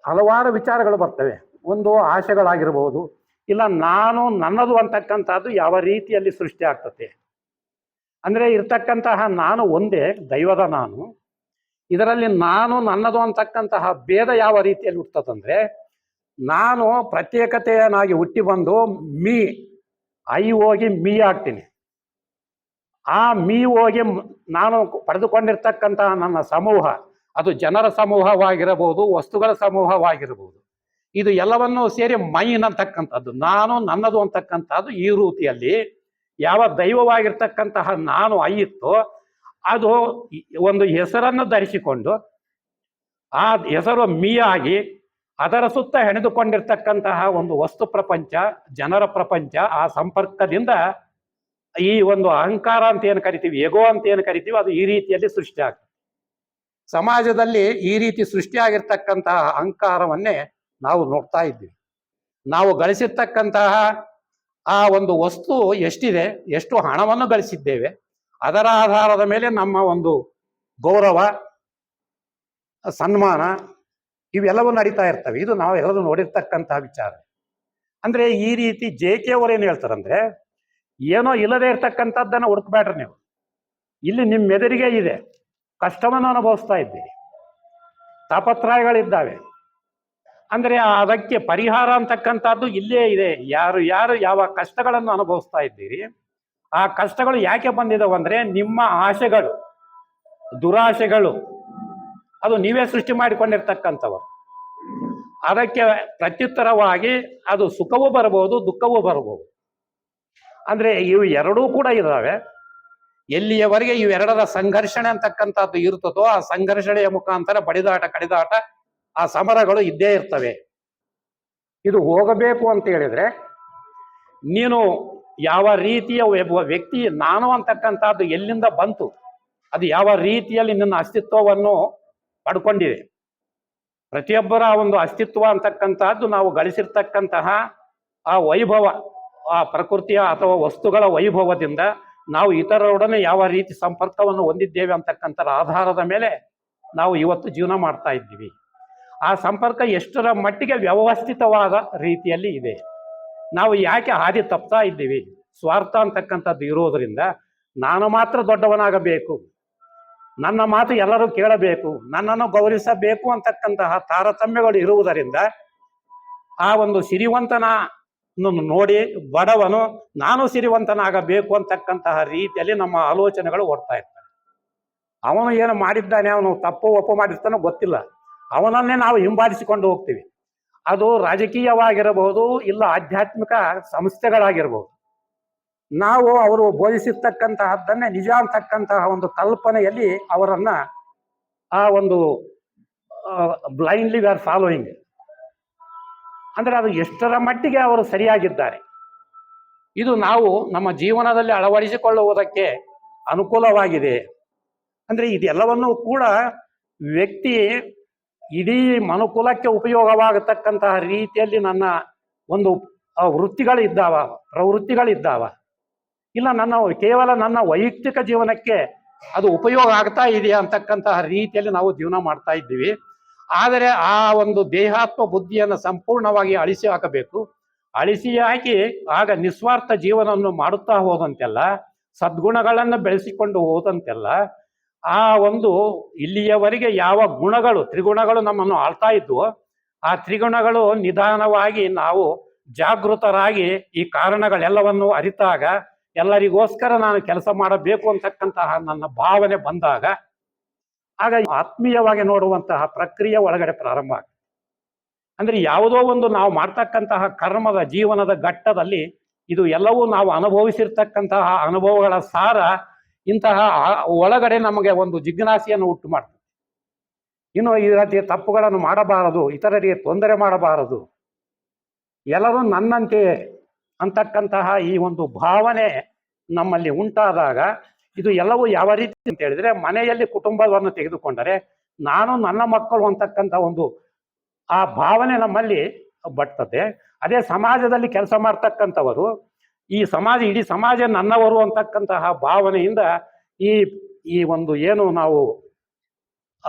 ಹಲವಾರು ವಿಚಾರಗಳು ಬರ್ತವೆ. ಒಂದು ಆಶೆಗಳಾಗಿರ್ಬೋದು, ಇಲ್ಲ ನಾನು ನನ್ನದು ಅಂತಕ್ಕಂಥದ್ದು ಯಾವ ರೀತಿಯಲ್ಲಿ ಸೃಷ್ಟಿ ಆಗ್ತದೆ. ಅಂದರೆ ಇರ್ತಕ್ಕಂತಹ ನಾನು ಒಂದೇ, ದೈವದ ನಾನು. ಇದರಲ್ಲಿ ನಾನು ನನ್ನದು ಅಂತಕ್ಕಂತಹ ಭೇದ ಯಾವ ರೀತಿಯಲ್ಲಿ ಹುಟ್ಟುತ್ತದಂದ್ರೆ ನಾನು ಪ್ರತ್ಯೇಕತೆಯನ್ನಾಗಿ ಹುಟ್ಟಿ ಬಂದು ಐ ಹೋಗಿ ಮೀ ಆಗ್ತೀನಿ. ಆ ಮೀ ಹೋಗಿ ನಾನು ಪಡೆದುಕೊಂಡಿರ್ತಕ್ಕಂತಹ ನನ್ನ ಸಮೂಹ, ಅದು ಜನರ ಸಮೂಹವಾಗಿರಬಹುದು, ವಸ್ತುಗಳ ಸಮೂಹವಾಗಿರಬಹುದು, ಇದು ಎಲ್ಲವನ್ನೂ ಸೇರಿ ಮೈನ್ ಅಂತಕ್ಕಂಥದ್ದು, ನಾನು ನನ್ನದು ಅಂತಕ್ಕಂಥದ್ದು. ಈ ರೀತಿಯಲ್ಲಿ ಯಾವ ದೈವವಾಗಿರ್ತಕ್ಕಂತಹ ನಾನು ಇತ್ತೋ ಅದು ಒಂದು ಹೆಸರನ್ನು ಧರಿಸಿಕೊಂಡು ಆ ಹೆಸರು ಆಗಿ ಅದರ ಸುತ್ತ ಹೆಣೆದುಕೊಂಡಿರ್ತಕ್ಕಂತಹ ಒಂದು ವಸ್ತು ಪ್ರಪಂಚ, ಜನರ ಪ್ರಪಂಚ, ಆ ಸಂಪರ್ಕದಿಂದ ಈ ಒಂದು ಅಹಂಕಾರ ಅಂತ ಏನು ಕರಿತೀವಿ, ಎಗೋ ಅಂತ ಏನು ಕರಿತೀವಿ, ಅದು ಈ ರೀತಿಯಲ್ಲಿ ಸೃಷ್ಟಿ ಆಗ್ತದೆ. ಸಮಾಜದಲ್ಲಿ ಈ ರೀತಿ ಸೃಷ್ಟಿಯಾಗಿರ್ತಕ್ಕಂತಹ ಅಹಂಕಾರವನ್ನೇ ನಾವು ನೋಡ್ತಾ ಇದ್ದೀವಿ. ನಾವು ಗಳಿಸಿರ್ತಕ್ಕಂತಹ ಆ ಒಂದು ವಸ್ತು ಎಷ್ಟಿದೆ, ಎಷ್ಟು ಹಣವನ್ನು ಗಳಿಸಿದ್ದೇವೆ, ಅದರ ಆಧಾರದ ಮೇಲೆ ನಮ್ಮ ಒಂದು ಗೌರವ, ಸನ್ಮಾನ ಇವೆಲ್ಲವೂ ನಡೀತಾ ಇರ್ತವೆ. ಇದು ನಾವು ಎಲ್ಲರೂ ನೋಡಿರ್ತಕ್ಕಂತಹ ವಿಚಾರ. ಅಂದ್ರೆ ಈ ರೀತಿ JK ಅವರು ಏನು ಹೇಳ್ತಾರಂದ್ರೆ, ಏನೋ ಇಲ್ಲದೆ ಇರ್ತಕ್ಕಂಥದ್ದನ್ನು ಹುಡುಕ್ಬೇಡ್ರಿ ನೀವು, ಇಲ್ಲಿ ನಿಮ್ಮ ಎದುರಿಗೆ ಇದೆ, ಕಷ್ಟವನ್ನು ಅನುಭವಿಸ್ತಾ ಇದ್ದೀರಿ, ತಾಪತ್ರಯಗಳಿದ್ದಾವೆ. ಅಂದ್ರೆ ಅದಕ್ಕೆ ಪರಿಹಾರ ಅಂತಕ್ಕಂಥದ್ದು ಇಲ್ಲೇ ಇದೆ. ಯಾರು ಯಾವ ಕಷ್ಟಗಳನ್ನು ಅನುಭವಿಸ್ತಾ ಇದ್ದೀರಿ, ಆ ಕಷ್ಟಗಳು ಯಾಕೆ ಬಂದಿದಾವೆ ಅಂದ್ರೆ ನಿಮ್ಮ ಆಶೆಗಳು, ದುರಾಶೆಗಳು, ಅದು ನೀವೇ ಸೃಷ್ಟಿ ಮಾಡಿಕೊಂಡಿರ್ತಕ್ಕಂಥವರು. ಅದಕ್ಕೆ ಪ್ರತ್ಯುತ್ತರವಾಗಿ ಅದು ಸುಖವೂ ಬರಬಹುದು, ದುಃಖವೂ ಬರಬಹುದು. ಅಂದ್ರೆ ಇವು ಎರಡೂ ಕೂಡ ಇದ್ದಾವೆ. ಎಲ್ಲಿಯವರೆಗೆ ಇವೆರಡರ ಸಂಘರ್ಷಣೆ ಅಂತಕ್ಕಂಥದ್ದು ಇರ್ತದೋ ಆ ಸಂಘರ್ಷಣೆಯ ಮುಖಾಂತರ ಬಡಿದಾಟ ಕಡಿದಾಟ ಆ ಸಮರಗಳು ಇದ್ದೇ ಇರ್ತವೆ. ಇದು ಹೋಗಬೇಕು ಅಂತ ಹೇಳಿದ್ರೆ ನೀನು ಯಾವ ರೀತಿಯ ವ್ಯಕ್ತಿ ನಾನು ಅಂತಕ್ಕಂಥದ್ದು ಎಲ್ಲಿಂದ ಬಂತು, ಅದು ಯಾವ ರೀತಿಯಲ್ಲಿ ನಿನ್ನ ಅಸ್ತಿತ್ವವನ್ನು ಪಡ್ಕೊಂಡಿದೆ. ಪ್ರತಿಯೊಬ್ಬರ ಒಂದು ಅಸ್ತಿತ್ವ ಅಂತಕ್ಕಂಥದ್ದು ನಾವು ಗಳಿಸಿರ್ತಕ್ಕಂತಹ ಆ ವೈಭವ, ಆ ಪ್ರಕೃತಿಯ ಅಥವಾ ವಸ್ತುಗಳ ವೈಭವದಿಂದ ನಾವು ಇತರರೊಡನೆ ಯಾವ ರೀತಿ ಸಂಪರ್ಕವನ್ನು ಹೊಂದಿದ್ದೇವೆ ಅಂತಕ್ಕಂಥ ಆಧಾರದ ಮೇಲೆ ನಾವು ಇವತ್ತು ಜೀವನ ಮಾಡ್ತಾ ಇದ್ದೀವಿ. ಆ ಸಂಪರ್ಕ ಎಷ್ಟರ ಮಟ್ಟಿಗೆ ವ್ಯವಸ್ಥಿತವಾದ ರೀತಿಯಲ್ಲಿ ಇದೆ. ನಾವು ಯಾಕೆ ಹಾದಿ ತಪ್ತಾ ಇದ್ದೀವಿ? ಸ್ವಾರ್ಥ ಅಂತಕ್ಕಂಥದ್ದು ಇರೋದರಿಂದ ನಾನು ಮಾತ್ರ ದೊಡ್ಡವನಾಗಬೇಕು, ನನ್ನ ಮಾತು ಎಲ್ಲರೂ ಕೇಳಬೇಕು, ನನ್ನನ್ನು ಗೌರವಿಸಬೇಕು ಅಂತಕ್ಕಂತಹ ತಾರತಮ್ಯಗಳು ಇರುವುದರಿಂದ ಆ ಒಂದು ಸಿರಿವಂತನ ನೋಡಿ ಬಡವನು ನಾನು ಸಿರಿವಂತನಾಗಬೇಕು ಅಂತಕ್ಕಂತಹ ರೀತಿಯಲ್ಲಿ ನಮ್ಮ ಆಲೋಚನೆಗಳು ಓಡ್ತಾ ಇರ್ತವೆ. ಅವನು ಏನು ಮಾಡಿದ್ದಾನೆ, ಅವನು ತಪ್ಪು ಒಪ್ಪು ಮಾಡಿರ್ತಾನೋ ಗೊತ್ತಿಲ್ಲ, ಅವನನ್ನೇ ನಾವು ಹಿಂಬಾಲಿಸಿಕೊಂಡು ಹೋಗ್ತೀವಿ. ಅದು ರಾಜಕೀಯವಾಗಿರಬಹುದು, ಇಲ್ಲ ಆಧ್ಯಾತ್ಮಿಕ ಸಂಸ್ಥೆಗಳಾಗಿರ್ಬೋದು. ನಾವು ಅವರು ಬೋಧಿಸಿರ್ತಕ್ಕಂತಹದ್ದನ್ನೇ ನಿಜ ಅಂತಕ್ಕಂತಹ ಒಂದು ಕಲ್ಪನೆಯಲ್ಲಿ ಅವರನ್ನ ಆ ಒಂದು ಬ್ಲೈಂಡ್ಲಿ ವಿ ಆರ್ ಫಾಲೋಯಿಂಗ್. ಅಂದ್ರೆ ಅದು ಎಷ್ಟರ ಮಟ್ಟಿಗೆ ಅವರು ಸರಿಯಾಗಿದ್ದಾರೆ, ಇದು ನಾವು ನಮ್ಮ ಜೀವನದಲ್ಲಿ ಅಳವಡಿಸಿಕೊಳ್ಳುವುದಕ್ಕೆ ಅನುಕೂಲವಾಗಿದೆ. ಅಂದ್ರೆ ಇದೆಲ್ಲವನ್ನೂ ಕೂಡ ವ್ಯಕ್ತಿ ಇಡೀ ಮನುಕುಲಕ್ಕೆ ಉಪಯೋಗವಾಗತಕ್ಕಂತಹ ರೀತಿಯಲ್ಲಿ ನನ್ನ ಒಂದು ವೃತ್ತಿಗಳಿದ್ದಾವ, ಪ್ರವೃತ್ತಿಗಳಿದ್ದಾವ, ಇಲ್ಲ ನನ್ನ ಕೇವಲ ನನ್ನ ವೈಯಕ್ತಿಕ ಜೀವನಕ್ಕೆ ಅದು ಉಪಯೋಗ ಆಗ್ತಾ ಇದೆಯಾ ಅಂತಕ್ಕಂತಹ ರೀತಿಯಲ್ಲಿ ನಾವು ಜೀವನ ಮಾಡ್ತಾ ಇದ್ದೀವಿ. ಆದರೆ ಆ ಒಂದು ದೇಹಾತ್ಮ ಬುದ್ಧಿಯನ್ನು ಸಂಪೂರ್ಣವಾಗಿ ಅಳಿಸಿ ಹಾಕಬೇಕು. ಅಳಿಸಿ ಹಾಕಿ ಆಗ ನಿಸ್ವಾರ್ಥ ಜೀವನವನ್ನು ಮಾಡುತ್ತಾ ಹೋದಂತೆಲ್ಲ, ಸದ್ಗುಣಗಳನ್ನು ಬೆಳೆಸಿಕೊಂಡು ಹೋದಂತೆಲ್ಲ ಆ ಒಂದು ಇಲ್ಲಿಯವರೆಗೆ ಯಾವ ಗುಣಗಳು ತ್ರಿಗುಣಗಳು ನಮ್ಮನ್ನು ಆಳ್ತಾ ಇದ್ವು, ಆ ತ್ರಿಗುಣಗಳು ನಿಧಾನವಾಗಿ ನಾವು ಜಾಗೃತರಾಗಿ ಈ ಕಾರಣಗಳೆಲ್ಲವನ್ನು ಅರಿತಾಗ, ಎಲ್ಲರಿಗೋಸ್ಕರ ನಾನು ಕೆಲಸ ಮಾಡಬೇಕು ಅಂತಕ್ಕಂತಹ ನನ್ನ ಭಾವನೆ ಬಂದಾಗ ಆಗ ಆತ್ಮೀಯವಾಗಿ ನೋಡುವಂತಹ ಪ್ರಕ್ರಿಯೆ ಒಳಗಡೆ ಪ್ರಾರಂಭ ಆಗ್ತದೆ. ಅಂದ್ರೆ ಯಾವುದೋ ಒಂದು ನಾವು ಮಾಡ್ತಕ್ಕಂತಹ ಕರ್ಮದ ಜೀವನದ ಘಟ್ಟದಲ್ಲಿ ಇದು ಎಲ್ಲವೂ ನಾವು ಅನುಭವಿಸಿರ್ತಕ್ಕಂತಹ ಅನುಭವಗಳ ಸಾರ ಇಂತಹ ಒಳಗಡೆ ನಮಗೆ ಒಂದು ಜಿಜ್ಞಾಸೆಯನ್ನು ಉಂಟು ಮಾಡ್ತದೆ. ಇನ್ನು ಈ ರೀತಿಯ ತಪ್ಪುಗಳನ್ನು ಮಾಡಬಾರದು, ಇತರರಿಗೆ ತೊಂದರೆ ಮಾಡಬಾರದು, ಎಲ್ಲರೂ ನನ್ನಂತೆ ಅಂತಕ್ಕಂತಹ ಈ ಒಂದು ಭಾವನೆ ನಮ್ಮಲ್ಲಿ ಉಂಟಾದಾಗ ಇದು ಎಲ್ಲವೂ ಯಾವ ರೀತಿ ಅಂತ ಹೇಳಿದ್ರೆ, ಮನೆಯಲ್ಲಿ ಕುಟುಂಬವನ್ನು ತೆಗೆದುಕೊಂಡರೆ ನಾನು ನನ್ನ ಮಕ್ಕಳು ಅಂತಕ್ಕಂಥ ಒಂದು ಆ ಭಾವನೆ ನಮ್ಮಲ್ಲಿ ಬರ್ತದೆ. ಅದೇ ಸಮಾಜದಲ್ಲಿ ಕೆಲಸ ಮಾಡ್ತಕ್ಕಂಥವರು ಈ ಸಮಾಜ, ಇಡೀ ಸಮಾಜ ನನ್ನವರು ಅಂತಕ್ಕಂತಹ ಭಾವನೆಯಿಂದ ಈ ಒಂದು ಏನು ನಾವು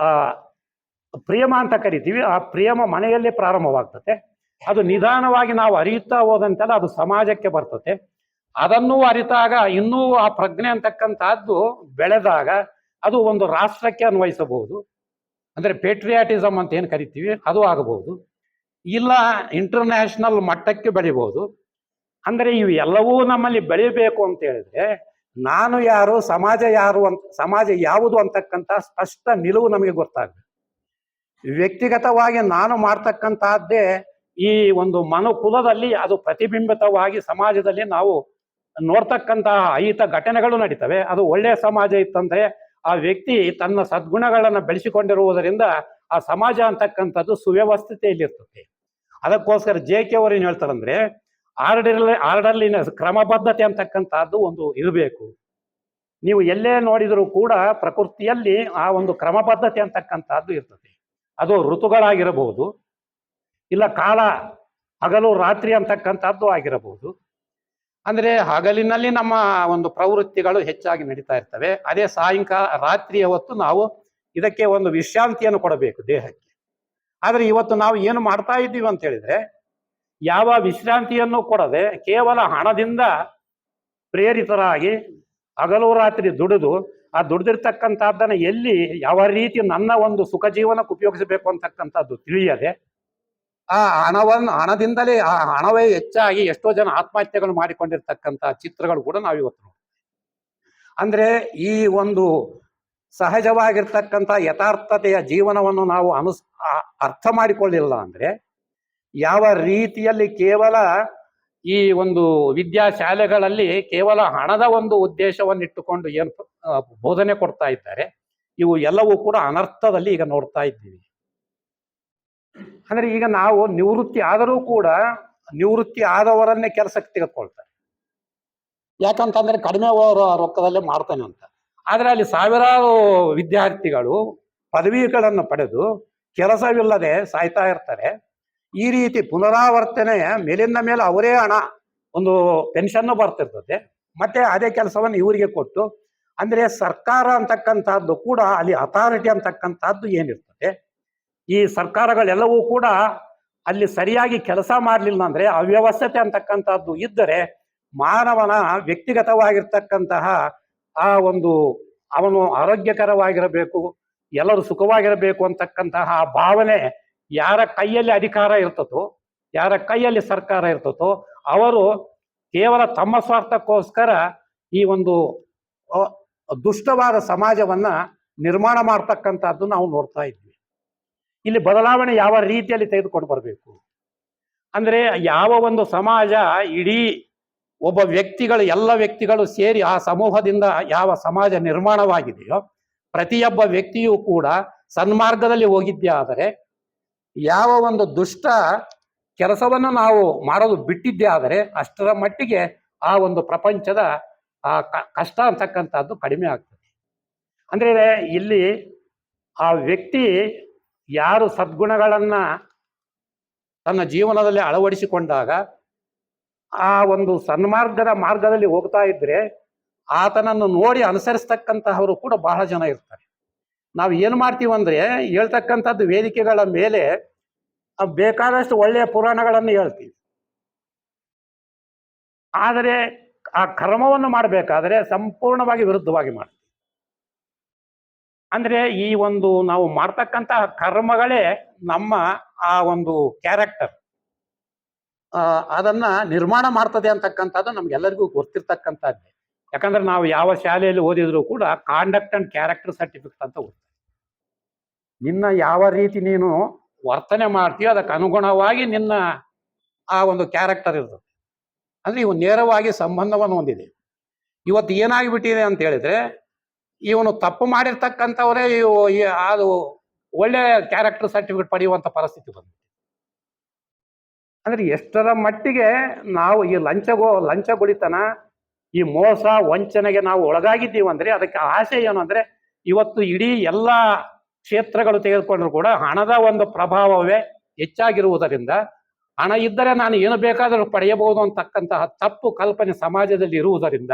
ಪ್ರೇಮ ಅಂತ ಕರಿತೀವಿ, ಆ ಪ್ರೇಮ ಮನೆಯಲ್ಲೇ ಪ್ರಾರಂಭವಾಗ್ತದೆ. ಅದು ನಿಧಾನವಾಗಿ ನಾವು ಅರಿಯುತ್ತಾ ಹೋದಂತೆಲ್ಲ ಅದು ಸಮಾಜಕ್ಕೆ ಬರ್ತದೆ. ಅದನ್ನೂ ಅರಿತಾಗ ಇನ್ನೂ ಆ ಪ್ರಜ್ಞೆ ಅಂತಕ್ಕಂಥದ್ದು ಬೆಳೆದಾಗ ಅದು ಒಂದು ರಾಷ್ಟ್ರಕ್ಕೆ ಅನ್ವಯಿಸಬಹುದು. ಅಂದ್ರೆ ಪೇಟ್ರಿಯಾಟಿಸಮ್ ಅಂತ ಏನು ಕರಿತೀವಿ ಅದು ಆಗಬಹುದು, ಇಲ್ಲ ಇಂಟರ್ನ್ಯಾಷನಲ್ ಮಟ್ಟಕ್ಕೆ ಬೆಳಿಬಹುದು. ಅಂದ್ರೆ ಇವು ಎಲ್ಲವೂ ನಮ್ಮಲ್ಲಿ ಬೆಳಿಬೇಕು ಅಂತ ಹೇಳಿದ್ರೆ ನಾನು ಯಾರು, ಸಮಾಜ ಯಾರು ಅಂತ, ಸಮಾಜ ಯಾವುದು ಅಂತಕ್ಕಂಥ ಸ್ಪಷ್ಟ ನಿಲುವು ನಮಗೆ ಗೊತ್ತಾಗ್ತದೆ. ವ್ಯಕ್ತಿಗತವಾಗಿ ನಾನು ಮಾಡ್ತಕ್ಕಂತಹದ್ದೇ ಈ ಒಂದು ಮನುಕುಲದಲ್ಲಿ ಅದು ಪ್ರತಿಬಿಂಬಿತವಾಗಿ ಸಮಾಜದಲ್ಲಿ ನಾವು ನೋಡ್ತಕ್ಕಂತಹ ಅಹಿತ ಘಟನೆಗಳು ನಡೀತವೆ. ಅದು ಒಳ್ಳೆಯ ಸಮಾಜ ಇತ್ತಂದ್ರೆ ಆ ವ್ಯಕ್ತಿ ತನ್ನ ಸದ್ಗುಣಗಳನ್ನು ಬೆಳೆಸಿಕೊಂಡಿರುವುದರಿಂದ ಆ ಸಮಾಜ ಅಂತಕ್ಕಂಥದ್ದು ಸುವ್ಯವಸ್ಥಿತೆಯಲ್ಲಿರ್ತದೆ. ಅದಕ್ಕೋಸ್ಕರ JK ಅವರು ಏನು ಹೇಳ್ತಾರಂದ್ರೆ ಆರ್ಡರ್ಲಿನೆಸ್, ಕ್ರಮಬದ್ಧತೆ ಅಂತಕ್ಕಂಥದ್ದು ಒಂದು ಇರಬೇಕು. ನೀವು ಎಲ್ಲೇ ನೋಡಿದರೂ ಕೂಡ ಪ್ರಕೃತಿಯಲ್ಲಿ ಆ ಒಂದು ಕ್ರಮಬದ್ಧತೆ ಅಂತಕ್ಕಂಥದ್ದು ಇರ್ತದೆ. ಅದು ಋತುಗಳಾಗಿರಬಹುದು, ಇಲ್ಲ ಕಾಲ ಹಗಲು ರಾತ್ರಿ ಅಂತಕ್ಕಂಥದ್ದು ಆಗಿರಬಹುದು. ಅಂದ್ರೆ ಹಗಲಿನಲ್ಲಿ ನಮ್ಮ ಒಂದು ಪ್ರವೃತ್ತಿಗಳು ಹೆಚ್ಚಾಗಿ ನಡೀತಾ ಇರ್ತವೆ. ಅದೇ ಸಾಯಂಕಾಲ ರಾತ್ರಿಯ ಹೊತ್ತು ನಾವು ಇದಕ್ಕೆ ಒಂದು ವಿಶ್ರಾಂತಿಯನ್ನು ಕೊಡಬೇಕು ದೇಹಕ್ಕೆ. ಆದ್ರೆ ಇವತ್ತು ನಾವು ಏನು ಮಾಡ್ತಾ ಇದ್ದೀವಿ ಅಂತ ಹೇಳಿದ್ರೆ, ಯಾವ ವಿಶ್ರಾಂತಿಯನ್ನು ಕೊಡದೆ ಕೇವಲ ಹಣದಿಂದ ಪ್ರೇರಿತರಾಗಿ ಹಗಲು ರಾತ್ರಿ ದುಡಿದು ಆ ದುಡಿದಿರ್ತಕ್ಕಂಥದ್ದನ್ನ ಎಲ್ಲಿ ಯಾವ ರೀತಿ ನನ್ನ ಒಂದು ಸುಖ ಜೀವನಕ್ಕೆ ಉಪಯೋಗಿಸಬೇಕು ಅಂತಕ್ಕಂಥದ್ದು ತಿಳಿಯದೆ ಆ ಹಣದಿಂದಲೇ ಆ ಹಣವೇ ಹೆಚ್ಚಾಗಿ ಎಷ್ಟೋ ಜನ ಆತ್ಮಹತ್ಯೆಗಳು ಮಾಡಿಕೊಂಡಿರ್ತಕ್ಕಂಥ ಚಿತ್ರಗಳು ಕೂಡ ನಾವು ಇವತ್ತು ನೋಡ್ತೀವಿ. ಅಂದ್ರೆ ಈ ಒಂದು ಸಹಜವಾಗಿರ್ತಕ್ಕಂಥ ಯಥಾರ್ಥತೆಯ ಜೀವನವನ್ನು ನಾವು ಅರ್ಥ ಮಾಡಿಕೊಳ್ಳಿಲ್ಲ ಅಂದರೆ, ಯಾವ ರೀತಿಯಲ್ಲಿ ಕೇವಲ ಈ ಒಂದು ವಿದ್ಯಾಶಾಲೆಗಳಲ್ಲಿ ಕೇವಲ ಹಣದ ಒಂದು ಉದ್ದೇಶವನ್ನು ಇಟ್ಟುಕೊಂಡು ಏನು ಬೋಧನೆ ಕೊಡ್ತಾ ಇದ್ದಾರೆ, ಇವು ಎಲ್ಲವೂ ಕೂಡ ಅನರ್ಥದಲ್ಲಿ ಈಗ ನೋಡ್ತಾ ಇದ್ದೀವಿ. ಅಂದ್ರೆ ಈಗ ನಾವು ನಿವೃತ್ತಿ ಆದರೂ ಕೂಡ ನಿವೃತ್ತಿ ಆದವರನ್ನೇ ಕೆಲಸಕ್ಕೆ ತೆಗೆದುಕೊಳ್ತಾರೆ. ಯಾಕಂತಂದ್ರೆ ಕಡಿಮೆ ರೊಕ್ಕದಲ್ಲೇ ಮಾಡ್ತಾನೆ ಅಂತ. ಆದ್ರೆ ಅಲ್ಲಿ ಸಾವಿರಾರು ವಿದ್ಯಾರ್ಥಿಗಳು ಪದವಿಗಳನ್ನು ಪಡೆದು ಕೆಲಸವಿಲ್ಲದೆ ಸಾಯ್ತಾ ಇರ್ತಾರೆ. ಈ ರೀತಿ ಪುನರಾವರ್ತನೆ ಮೇಲಿಂದ ಮೇಲೆ ಅವರೇ ಹಣ ಒಂದು ಪೆನ್ಷನ್ ಬರ್ತಿರ್ತದೆ, ಮತ್ತೆ ಅದೇ ಕೆಲಸವನ್ನು ಇವರಿಗೆ ಕೊಟ್ಟು, ಅಂದ್ರೆ ಸರ್ಕಾರ ಅಂತಕ್ಕಂಥದ್ದು ಕೂಡ ಅಲ್ಲಿ ಅಥಾರಿಟಿ ಅಂತಕ್ಕಂಥದ್ದು ಏನಿರ್ತದೆ, ಈ ಸರ್ಕಾರಗಳೆಲ್ಲವೂ ಕೂಡ ಅಲ್ಲಿ ಸರಿಯಾಗಿ ಕೆಲಸ ಮಾಡಲಿಲ್ಲ ಅಂದ್ರೆ, ಅವ್ಯವಸ್ಥತೆ ಅಂತಕ್ಕಂಥದ್ದು ಇದ್ದರೆ ಮಾನವನ ವ್ಯಕ್ತಿಗತವಾಗಿರ್ತಕ್ಕಂತಹ ಆ ಒಂದು ಅವನು ಆರೋಗ್ಯಕರವಾಗಿರಬೇಕು, ಎಲ್ಲರೂ ಸುಖವಾಗಿರಬೇಕು ಅಂತಕ್ಕಂತಹ ಭಾವನೆ ಯಾರ ಕೈಯಲ್ಲಿ ಅಧಿಕಾರ ಇರ್ತದೋ, ಯಾರ ಕೈಯಲ್ಲಿ ಸರ್ಕಾರ ಇರ್ತದೋ, ಅವರು ಕೇವಲ ತಮ್ಮ ಸ್ವಾರ್ಥಕ್ಕೋಸ್ಕರ ಈ ಒಂದು ದುಷ್ಟವಾದ ಸಮಾಜವನ್ನ ನಿರ್ಮಾಣ ಮಾಡ್ತಕ್ಕಂಥದ್ದು ನಾವು ನೋಡ್ತಾ ಇದ್ವಿ. ಇಲ್ಲಿ ಬದಲಾವಣೆ ಯಾವ ರೀತಿಯಲ್ಲಿ ತೆಗೆದುಕೊಂಡು ಬರಬೇಕು ಅಂದ್ರೆ, ಯಾವ ಒಂದು ಸಮಾಜ ಇಡೀ ಒಬ್ಬ ವ್ಯಕ್ತಿಗಳು ಎಲ್ಲ ವ್ಯಕ್ತಿಗಳು ಸೇರಿ ಆ ಸಮೂಹದಿಂದ ಯಾವ ಸಮಾಜ ನಿರ್ಮಾಣವಾಗಿದೆಯೋ, ಪ್ರತಿಯೊಬ್ಬ ವ್ಯಕ್ತಿಯೂ ಕೂಡ ಸನ್ಮಾರ್ಗದಲ್ಲಿ ಹೋಗಿದ್ದೇ ಆದರೆ, ಯಾವ ಒಂದು ದುಷ್ಟ ಕೆಲಸವನ್ನು ನಾವು ಮಾಡೋದು ಬಿಟ್ಟಿದ್ದೇ ಆದರೆ ಅಷ್ಟರ ಮಟ್ಟಿಗೆ ಆ ಒಂದು ಪ್ರಪಂಚದ ಆ ಕಷ್ಟ ಅಂತಕ್ಕಂಥದ್ದು ಕಡಿಮೆ ಆಗ್ತದೆ. ಅಂದ್ರೆ ಇಲ್ಲಿ ಆ ವ್ಯಕ್ತಿ ಯಾರು ಸದ್ಗುಣಗಳನ್ನ ತನ್ನ ಜೀವನದಲ್ಲಿ ಅಳವಡಿಸಿಕೊಂಡಾಗ ಆ ಒಂದು ಸನ್ಮಾರ್ಗದ ಮಾರ್ಗದಲ್ಲಿ ಹೋಗ್ತಾ ಇದ್ರೆ ಆತನನ್ನು ನೋಡಿ ಅನುಸರಿಸ್ತಕ್ಕಂತಹವರು ಕೂಡ ಬಹಳ ಜನ ಇರ್ತಾರೆ. ನಾವು ಏನು ಮಾಡ್ತೀವಂದ್ರೆ, ಹೇಳ್ತಕ್ಕಂಥದ್ದು ವೇದಿಕೆಗಳ ಮೇಲೆ ಬೇಕಾದಷ್ಟು ಒಳ್ಳೆಯ ಪುರಾಣಗಳನ್ನು ಹೇಳ್ತೀವಿ, ಆದರೆ ಆ ಕರ್ಮವನ್ನು ಮಾಡಬೇಕಾದ್ರೆ ಸಂಪೂರ್ಣವಾಗಿ ವಿರುದ್ಧವಾಗಿ ಮಾಡ್ತೀವಿ. ಅಂದ್ರೆ ಈ ಒಂದು ನಾವು ಮಾಡ್ತಕ್ಕಂತಹ ಕರ್ಮಗಳೇ ನಮ್ಮ ಆ ಒಂದು ಕ್ಯಾರೆಕ್ಟರ್ ಅದನ್ನ ನಿರ್ಮಾಣ ಮಾಡ್ತದೆ ಅಂತಕ್ಕಂಥದ್ದು ನಮ್ಗೆಲ್ಲರಿಗೂ ಗೊತ್ತಿರ್ತಕ್ಕಂಥದ್ದೇ. ಯಾಕಂದ್ರೆ ನಾವು ಯಾವ ಶಾಲೆಯಲ್ಲಿ ಓದಿದ್ರು ಕೂಡ ಕಾಂಡಕ್ಟ್ ಅಂಡ್ ಕ್ಯಾರೆಕ್ಟರ್ ಸರ್ಟಿಫಿಕೇಟ್ ಅಂತ ಓದ್ತೀವಿ. ನಿನ್ನ ಯಾವ ರೀತಿ ನೀನು ವರ್ತನೆ ಮಾಡ್ತೀಯೋ ಅದಕ್ಕೆ ಅನುಗುಣವಾಗಿ ನಿನ್ನ ಆ ಒಂದು ಕ್ಯಾರೆಕ್ಟರ್ ಇರ್ತದೆ. ಅಂದ್ರೆ ಇವು ನೇರವಾಗಿ ಸಂಬಂಧವನ್ನು ಹೊಂದಿದೆ. ಇವತ್ತು ಏನಾಗಿಬಿಟ್ಟಿದೆ ಅಂತ ಹೇಳಿದ್ರೆ, ಇವನು ತಪ್ಪು ಮಾಡಿರ್ತಕ್ಕಂಥವರೇ ಅದು ಒಳ್ಳೆ ಕ್ಯಾರೆಕ್ಟರ್ ಸರ್ಟಿಫಿಕೇಟ್ ಪಡೆಯುವಂತ ಪರಿಸ್ಥಿತಿ ಬಂದಿದೆ. ಅಂದ್ರೆ ಎಷ್ಟರ ಮಟ್ಟಿಗೆ ನಾವು ಈ ಲಂಚ ಗುಳಿತನ, ಈ ಮೋಸ ವಂಚನೆಗೆ ನಾವು ಒಳಗಾಗಿದ್ದೀವಂದ್ರೆ ಅದಕ್ಕೆ ಆಸೆ ಏನು ಅಂದ್ರೆ, ಇವತ್ತು ಇಡೀ ಎಲ್ಲ ಕ್ಷೇತ್ರಗಳು ತೆಗೆದುಕೊಂಡ್ರು ಕೂಡ ಹಣದ ಒಂದು ಪ್ರಭಾವವೇ ಹೆಚ್ಚಾಗಿರುವುದರಿಂದ, ಹಣ ಇದ್ದರೆ ನಾನು ಏನು ಬೇಕಾದರೂ ಪಡೆಯಬಹುದು ಅಂತಕ್ಕಂತಹ ತಪ್ಪು ಕಲ್ಪನೆ ಸಮಾಜದಲ್ಲಿ ಇರುವುದರಿಂದ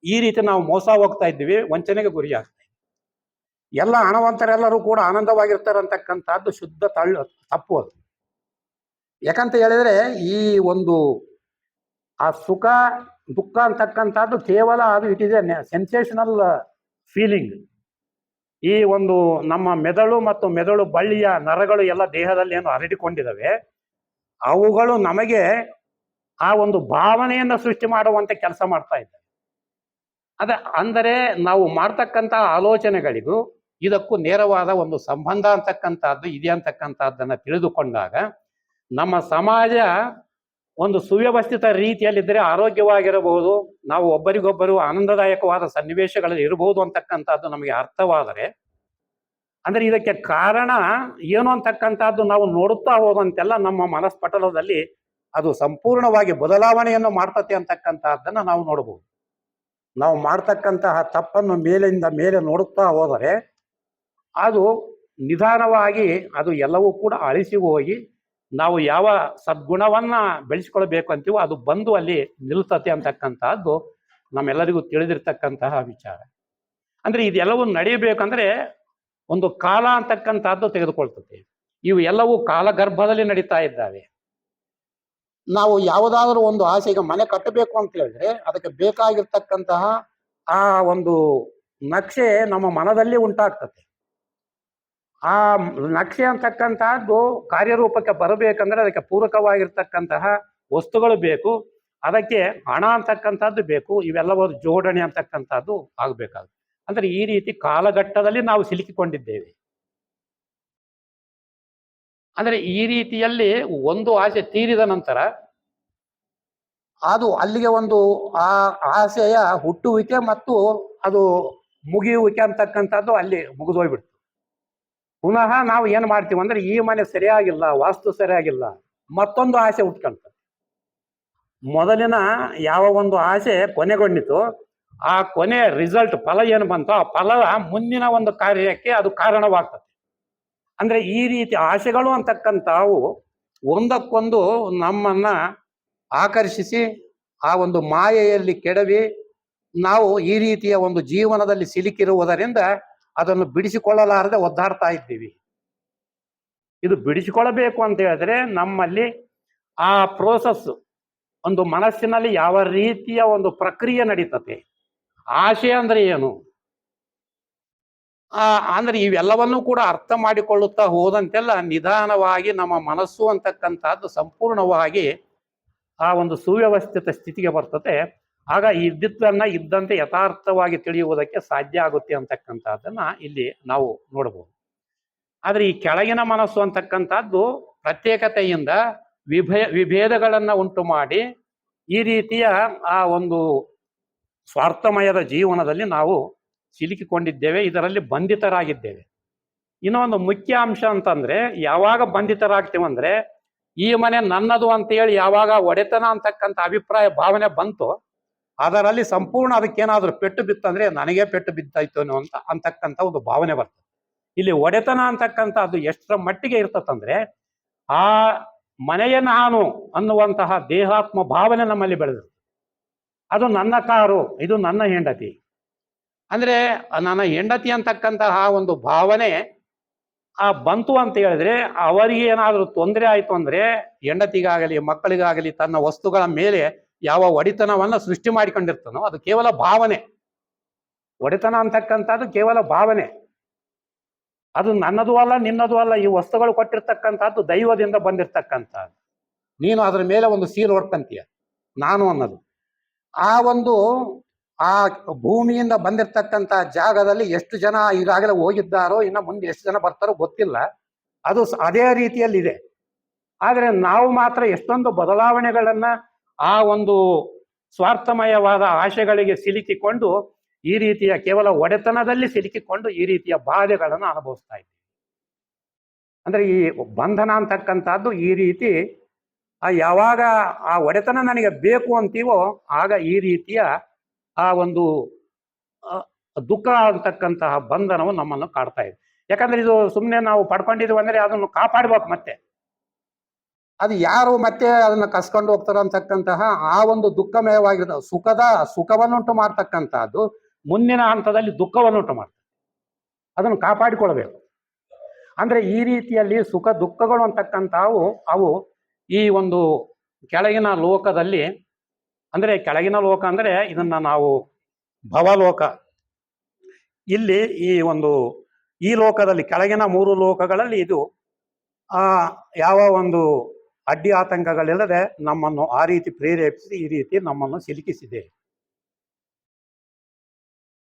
ಈ ರೀತಿ ನಾವು ಮೋಸ ಹೋಗ್ತಾ ಇದ್ದೀವಿ, ವಂಚನೆಗೆ ಗುರಿಯಾಗ್ತಾ ಇದ್ದೀವಿ. ಎಲ್ಲ ಹಣವಂತರೆಲ್ಲರೂ ಕೂಡ ಆನಂದವಾಗಿರ್ತಾರೆ ಅಂತಕ್ಕಂಥದ್ದು ಶುದ್ಧ ತಪ್ಪು ಅದು. ಯಾಕಂತ ಹೇಳಿದ್ರೆ ಈ ಒಂದು ಆ ಸುಖ ದುಃಖ ಅಂತಕ್ಕಂಥದ್ದು ಕೇವಲ ಅದು it is A sensational feeling. ಈ ಒಂದು ನಮ್ಮ ಮೆದುಳು ಮತ್ತು ಮೆದುಳು ಬಳ್ಳಿಯ ನರಗಳು ಎಲ್ಲ ದೇಹದಲ್ಲಿ ಏನು ಹರಡಿಕೊಂಡಿದ್ದಾವೆ, ಅವುಗಳು ನಮಗೆ ಆ ಒಂದು ಭಾವನೆಯನ್ನು ಸೃಷ್ಟಿ ಮಾಡುವಂತೆ ಕೆಲಸ ಮಾಡ್ತಾ ಇದ್ದಾವೆ. ಅಂದರೆ ನಾವು ಮಾಡ್ತಕ್ಕಂಥ ಆಲೋಚನೆಗಳಿಗೂ ಇದಕ್ಕೂ ನೇರವಾದ ಒಂದು ಸಂಬಂಧ ಅಂತಕ್ಕಂಥದ್ದು ಇದೆ ಅಂತಕ್ಕಂಥದ್ದನ್ನು ತಿಳಿದುಕೊಂಡಾಗ ನಮ್ಮ ಸಮಾಜ ಒಂದು ಸುವ್ಯವಸ್ಥಿತ ರೀತಿಯಲ್ಲಿದ್ದರೆ ಆರೋಗ್ಯವಾಗಿರಬಹುದು, ನಾವು ಒಬ್ಬರಿಗೊಬ್ಬರು ಆನಂದದಾಯಕವಾದ ಸನ್ನಿವೇಶಗಳಲ್ಲಿ ಇರಬಹುದು ಅಂತಕ್ಕಂಥದ್ದು ನಮಗೆ ಅರ್ಥವಾದರೆ, ಅಂದ್ರೆ ಇದಕ್ಕೆ ಕಾರಣ ಏನು ಅಂತಕ್ಕಂಥದ್ದು ನಾವು ನೋಡುತ್ತಾ ಹೋದಂತೆಲ್ಲ ನಮ್ಮ ಮನಸ್ಪಟಲದಲ್ಲಿ ಅದು ಸಂಪೂರ್ಣವಾಗಿ ಬದಲಾವಣೆಯನ್ನು ಮಾಡ್ತತೆ ಅಂತಕ್ಕಂಥದ್ದನ್ನು ನಾವು ನೋಡಬಹುದು. ನಾವು ಮಾಡ್ತಕ್ಕಂತಹ ತಪ್ಪನ್ನು ಮೇಲಿಂದ ಮೇಲೆ ನೋಡುತ್ತಾ ಹೋದರೆ ಅದು ನಿಧಾನವಾಗಿ ಅದು ಎಲ್ಲವೂ ಕೂಡ ಅಳಿಸಿ ಹೋಗಿ ನಾವು ಯಾವ ಸದ್ಗುಣವನ್ನ ಬೆಳೆಸಿಕೊಳ್ಬೇಕು ಅಂತೀವೋ ಅದು ಬಂದು ಅಲ್ಲಿ ನಿಲ್ತತೆ ಅಂತಕ್ಕಂತಹದ್ದು ನಮ್ಮೆಲ್ಲರಿಗೂ ತಿಳಿದಿರ್ತಕ್ಕಂತಹ ವಿಚಾರ. ಅಂದ್ರೆ ಇದೆಲ್ಲವೂ ನಡೆಯಬೇಕಂದ್ರೆ ಒಂದು ಕಾಲ ಅಂತಕ್ಕಂಥದ್ದು ತೆಗೆದುಕೊಳ್ತದೆ. ಇವು ಎಲ್ಲವೂ ಕಾಲಗರ್ಭದಲ್ಲಿ ನಡೀತಾ ಇದ್ದಾವೆ. ನಾವು ಯಾವುದಾದ್ರೂ ಒಂದು ಆಸೆ, ಈಗ ಮನೆ ಕಟ್ಟಬೇಕು ಅಂತ ಹೇಳಿದ್ರೆ ಅದಕ್ಕೆ ಬೇಕಾಗಿರ್ತಕ್ಕಂತಹ ಆ ಒಂದು ನಕ್ಷೆ ನಮ್ಮ ಮನದಲ್ಲಿ ಉಂಟಾಗ್ತದೆ. ಆ ನಕ್ಷೆ ಅಂತಕ್ಕಂತಹದ್ದು ಕಾರ್ಯರೂಪಕ್ಕೆ ಬರಬೇಕಂದ್ರೆ ಅದಕ್ಕೆ ಪೂರಕವಾಗಿರ್ತಕ್ಕಂತಹ ವಸ್ತುಗಳು ಬೇಕು, ಅದಕ್ಕೆ ಹಣ ಅಂತಕ್ಕಂಥದ್ದು ಬೇಕು, ಇವೆಲ್ಲವೂ ಜೋಡಣೆ ಅಂತಕ್ಕಂಥದ್ದು ಆಗ್ಬೇಕಾಗುತ್ತೆ. ಅಂದ್ರೆ ಈ ರೀತಿ ಕಾಲಘಟ್ಟದಲ್ಲಿ ನಾವು ಸಿಲುಕಿಕೊಂಡಿದ್ದೇವೆ. ಅಂದ್ರೆ ಈ ರೀತಿಯಲ್ಲಿ ಒಂದು ಆಸೆ ತೀರಿದ ನಂತರ ಅದು ಅಲ್ಲಿಗೆ ಒಂದು ಆ ಆಸೆಯ ಹುಟ್ಟುವಿಕೆ ಮತ್ತು ಅದು ಮುಗಿಯುವಿಕೆ ಅಂತಕ್ಕಂಥದ್ದು ಅಲ್ಲಿ ಮುಗಿದೋಗ್ಬಿಡ್ತು. ಪುನಃ ನಾವು ಏನ್ ಮಾಡ್ತೀವಿ ಅಂದ್ರೆ ಈ ಮನೆ ಸರಿಯಾಗಿಲ್ಲ, ವಾಸ್ತು ಸರಿಯಾಗಿಲ್ಲ, ಮತ್ತೊಂದು ಆಸೆ ಹುಟ್ಕೊಂತ. ಮೊದಲಿನ ಯಾವ ಒಂದು ಆಸೆ ಕೊನೆಗೊಂಡಿತು, ಆ ಕೊನೆ ರಿಸಲ್ಟ್ ಫಲ ಏನು ಬಂತೋ ಆ ಫಲ ಮುಂದಿನ ಒಂದು ಕಾರ್ಯಕ್ಕೆ ಅದು ಕಾರಣವಾಗ್ತದೆ. ಅಂದ್ರೆ ಈ ರೀತಿ ಆಸೆಗಳು ಅಂತಕ್ಕಂಥವು ಒಂದಕ್ಕೊಂದು ನಮ್ಮನ್ನ ಆಕರ್ಷಿಸಿ ಆ ಒಂದು ಮಾಯೆಯಲ್ಲಿ ಕೆಡವಿ ನಾವು ಈ ರೀತಿಯ ಒಂದು ಜೀವನದಲ್ಲಿ ಸಿಲುಕಿರುವುದರಿಂದ ಅದನ್ನು ಬಿಡಿಸಿಕೊಳ್ಳಲಾರದೆ ಒದ್ದಾಡ್ತಾ ಇದ್ದೀವಿ. ಇದು ಬಿಡಿಸಿಕೊಳ್ಳಬೇಕು ಅಂತ ಹೇಳಿದ್ರೆ ನಮ್ಮಲ್ಲಿ ಆ ಪ್ರೋಸೆಸ್ ಒಂದು ಮನಸ್ಸಿನಲ್ಲಿ ಯಾವ ರೀತಿಯ ಒಂದು ಪ್ರಕ್ರಿಯೆ ನಡೀತದೆ, ಆಶೆ ಅಂದ್ರೆ ಏನು, ಅಂದ್ರೆ ಇವೆಲ್ಲವನ್ನೂ ಕೂಡ ಅರ್ಥ ಮಾಡಿಕೊಳ್ಳುತ್ತಾ ಹೋದಂತೆಲ್ಲ ನಿಧಾನವಾಗಿ ನಮ್ಮ ಮನಸ್ಸು ಅಂತಕ್ಕಂಥದ್ದು ಸಂಪೂರ್ಣವಾಗಿ ಆ ಒಂದು ಸುವ್ಯವಸ್ಥಿತ ಸ್ಥಿತಿಗೆ ಬರ್ತದೆ. ಆಗ ಇದ್ದಿದ್ದನ್ನ ಇದ್ದಂತೆ ಯಥಾರ್ಥವಾಗಿ ತಿಳಿಯುವುದಕ್ಕೆ ಸಾಧ್ಯ ಆಗುತ್ತೆ ಅಂತಕ್ಕಂಥದ್ದನ್ನ ಇಲ್ಲಿ ನಾವು ನೋಡಬಹುದು. ಆದ್ರೆ ಈ ಕೆಳಗಿನ ಮನಸ್ಸು ಅಂತಕ್ಕಂಥದ್ದು ಪ್ರತ್ಯೇಕತೆಯಿಂದ ವಿಭೇದಗಳನ್ನ ಉಂಟು ಮಾಡಿ ಈ ರೀತಿಯ ಆ ಒಂದು ಸ್ವಾರ್ಥಮಯದ ಜೀವನದಲ್ಲಿ ನಾವು ಸಿಲುಕಿಕೊಂಡಿದ್ದೇವೆ, ಇದರಲ್ಲಿ ಬಂಧಿತರಾಗಿದ್ದೇವೆ. ಇನ್ನೊಂದು ಮುಖ್ಯ ಅಂಶ ಅಂತಂದ್ರೆ, ಯಾವಾಗ ಬಂಧಿತರಾಗ್ತೀವಂದ್ರೆ ಈ ಮನೆ ನನ್ನದು ಅಂತೇಳಿ ಯಾವಾಗ ಒಡೆತನ ಅಂತಕ್ಕಂಥ ಅಭಿಪ್ರಾಯ ಭಾವನೆ ಬಂತು, ಅದರಲ್ಲಿ ಸಂಪೂರ್ಣ ಅದಕ್ಕೇನಾದ್ರೂ ಪೆಟ್ಟು ಬಿತ್ತಂದ್ರೆ ನನಗೆ ಪೆಟ್ಟು ಬಿದ್ದಾಯ್ತು ಅಂತಕ್ಕಂಥ ಒಂದು ಭಾವನೆ ಬರ್ತದೆ. ಇಲ್ಲಿ ಒಡೆತನ ಅಂತಕ್ಕಂಥದ್ದು ಎಷ್ಟರ ಮಟ್ಟಿಗೆ ಇರ್ತದಂದ್ರೆ ಆ ಮನೆಯ ನಾನು ಅನ್ನುವಂತಹ ದೇಹಾತ್ಮ ಭಾವನೆ ನಮ್ಮಲ್ಲಿ ಬೆಳೆದಿರ್ತದೆ. ಅದು ನನ್ನ ಕಾರು, ಇದು ನನ್ನ ಹೆಂಡತಿ, ಅಂದ್ರೆ ನನ್ನ ಹೆಂಡತಿ ಅಂತಕ್ಕಂತಹ ಒಂದು ಭಾವನೆ ಬಂತು ಅಂತ ಹೇಳಿದ್ರೆ ಅವರಿಗೆ ಏನಾದರೂ ತೊಂದರೆ ಆಯ್ತು ಅಂದ್ರೆ ಹೆಂಡತಿಗಾಗಲಿ ಮಕ್ಕಳಿಗಾಗಲಿ ತನ್ನ ವಸ್ತುಗಳ ಮೇಲೆ ಯಾವ ಒಡೆತನವನ್ನ ಸೃಷ್ಟಿ ಮಾಡಿಕೊಂಡಿರ್ತಾನೋ ಅದು ಕೇವಲ ಭಾವನೆ. ಒಡೆತನ ಅಂತಕ್ಕಂಥದ್ದು ಕೇವಲ ಭಾವನೆ, ಅದು ನನ್ನದು ಅಲ್ಲ ನಿನ್ನದು ಅಲ್ಲ. ಈ ವಸ್ತುಗಳು ಕೊಟ್ಟಿರ್ತಕ್ಕಂಥದ್ದು ದೈವದಿಂದ ಬಂದಿರ್ತಕ್ಕಂಥದ್ದು. ನೀನು ಅದರ ಮೇಲೆ ಒಂದು ಸೀಲ್ ಹೊಡ್ಕಂತೀಯ ನಾನು ಅನ್ನೋದು. ಆ ಒಂದು ಆ ಭೂಮಿಯಿಂದ ಬಂದಿರ್ತಕ್ಕಂಥ ಜಾಗದಲ್ಲಿ ಎಷ್ಟು ಜನ ಈಗಾಗಲೇ ಹೋಗಿದ್ದಾರೋ, ಇನ್ನು ಮುಂದೆ ಎಷ್ಟು ಜನ ಬರ್ತಾರೋ ಗೊತ್ತಿಲ್ಲ, ಅದು ಅದೇ ರೀತಿಯಲ್ಲಿದೆ. ಆದರೆ ನಾವು ಮಾತ್ರ ಎಷ್ಟೊಂದು ಬದಲಾವಣೆಗಳನ್ನ ಆ ಒಂದು ಸ್ವಾರ್ಥಮಯವಾದ ಆಶೆಗಳಿಗೆ ಸಿಲುಕಿಕೊಂಡು ಈ ರೀತಿಯ ಕೇವಲ ಒಡೆತನದಲ್ಲಿ ಸಿಲುಕಿಕೊಂಡು ಈ ರೀತಿಯ ಬಾಧೆಗಳನ್ನು ಅನುಭವಿಸ್ತಾ ಇದ್ದೀವಿ. ಅಂದ್ರೆ ಈ ಬಂಧನ ಅಂತಕ್ಕಂಥದ್ದು ಈ ರೀತಿ ಯಾವಾಗ ಆ ಒಡೆತನ ನನಗೆ ಬೇಕು ಅಂತೀವೋ ಆಗ ಈ ರೀತಿಯ ಆ ಒಂದು ದುಃಖ ಅಂತಕ್ಕಂತಹ ಬಂಧನವು ನಮ್ಮನ್ನು ಕಾಡ್ತಾ ಇದೆ. ಯಾಕಂದ್ರೆ ಇದು ಸುಮ್ಮನೆ ನಾವು ಪಡ್ಕೊಂಡಿದ್ವಿ ಅಂದ್ರೆ ಅದನ್ನು ಕಾಪಾಡ್ಬೇಕು. ಮತ್ತೆ ಅದು ಯಾರು ಮತ್ತೆ ಅದನ್ನ ಕಸ್ಕೊಂಡು ಹೋಗ್ತಾರೋ ಅಂತಕ್ಕಂತಹ ಆ ಒಂದು ದುಃಖಮಯವಾಗಿರೋ ಸುಖವನ್ನುಂಟು ಮಾಡ್ತಕ್ಕಂಥದ್ದು ಮುಂದಿನ ಹಂತದಲ್ಲಿ ದುಃಖವನ್ನುಂಟು ಮಾಡ್ತದೆ. ಅದನ್ನು ಕಾಪಾಡಿಕೊಳ್ಬೇಕು. ಅಂದ್ರೆ ಈ ರೀತಿಯಲ್ಲಿ ಸುಖ ದುಃಖಗಳು ಅಂತಕ್ಕಂಥವು ಅವು ಈ ಒಂದು ಕೆಳಗಿನ ಲೋಕದಲ್ಲಿ, ಅಂದ್ರೆ ಕೆಳಗಿನ ಲೋಕ ಅಂದ್ರೆ ಇದನ್ನ ನಾವು ಭವಲೋಕ, ಇಲ್ಲಿ ಈ ಲೋಕದಲ್ಲಿ ಕೆಳಗಿನ 3 ಲೋಕಗಳಲ್ಲಿ ಇದು ಯಾವ ಒಂದು ಅಡ್ಡಿ ಆತಂಕಗಳಿಲ್ಲದೆ ನಮ್ಮನ್ನು ಆ ರೀತಿ ಪ್ರೇರೇಪಿಸಿ ಈ ರೀತಿ ನಮ್ಮನ್ನು ಸಿಲುಕಿಸಿದೆ.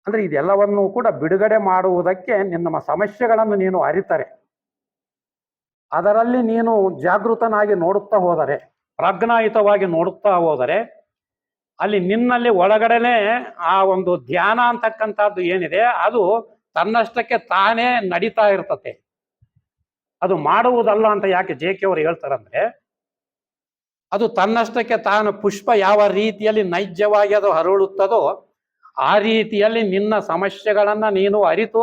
ಅಂದ್ರೆ ಇದೆಲ್ಲವನ್ನು ಕೂಡ ಬಿಡುಗಡೆ ಮಾಡುವುದಕ್ಕೆ ನಿಮ್ಮ ಸಮಸ್ಯೆಗಳನ್ನು ನೀನು ಅರಿತರೆ, ಅದರಲ್ಲಿ ನೀನು ಜಾಗೃತನಾಗಿ ನೋಡುತ್ತಾ ಹೋದರೆ, ಪ್ರಜ್ಞಾಯುತವಾಗಿ ನೋಡುತ್ತಾ ಹೋದರೆ, ಅಲ್ಲಿ ನಿನ್ನಲ್ಲಿ ಒಳಗಡೆನೆ ಆ ಒಂದು ಧ್ಯಾನ ಅಂತಕ್ಕಂಥದ್ದು ಏನಿದೆ ಅದು ತನ್ನಷ್ಟಕ್ಕೆ ತಾನೇ ನಡೀತಾ ಇರ್ತತೆ. ಅದು ಮಾಡುವುದಲ್ಲ ಅಂತ ಯಾಕೆ ಜೆ.ಕೆ. ಅವರು ಹೇಳ್ತಾರಂದ್ರೆ, ಅದು ತನ್ನಷ್ಟಕ್ಕೆ ತಾನು ಪುಷ್ಪ ಯಾವ ರೀತಿಯಲ್ಲಿ ನೈಜವಾಗಿ ಅದು ಹರಳುತ್ತದೋ ಆ ರೀತಿಯಲ್ಲಿ ನಿನ್ನ ಸಮಸ್ಯೆಗಳನ್ನ ನೀನು ಅರಿತು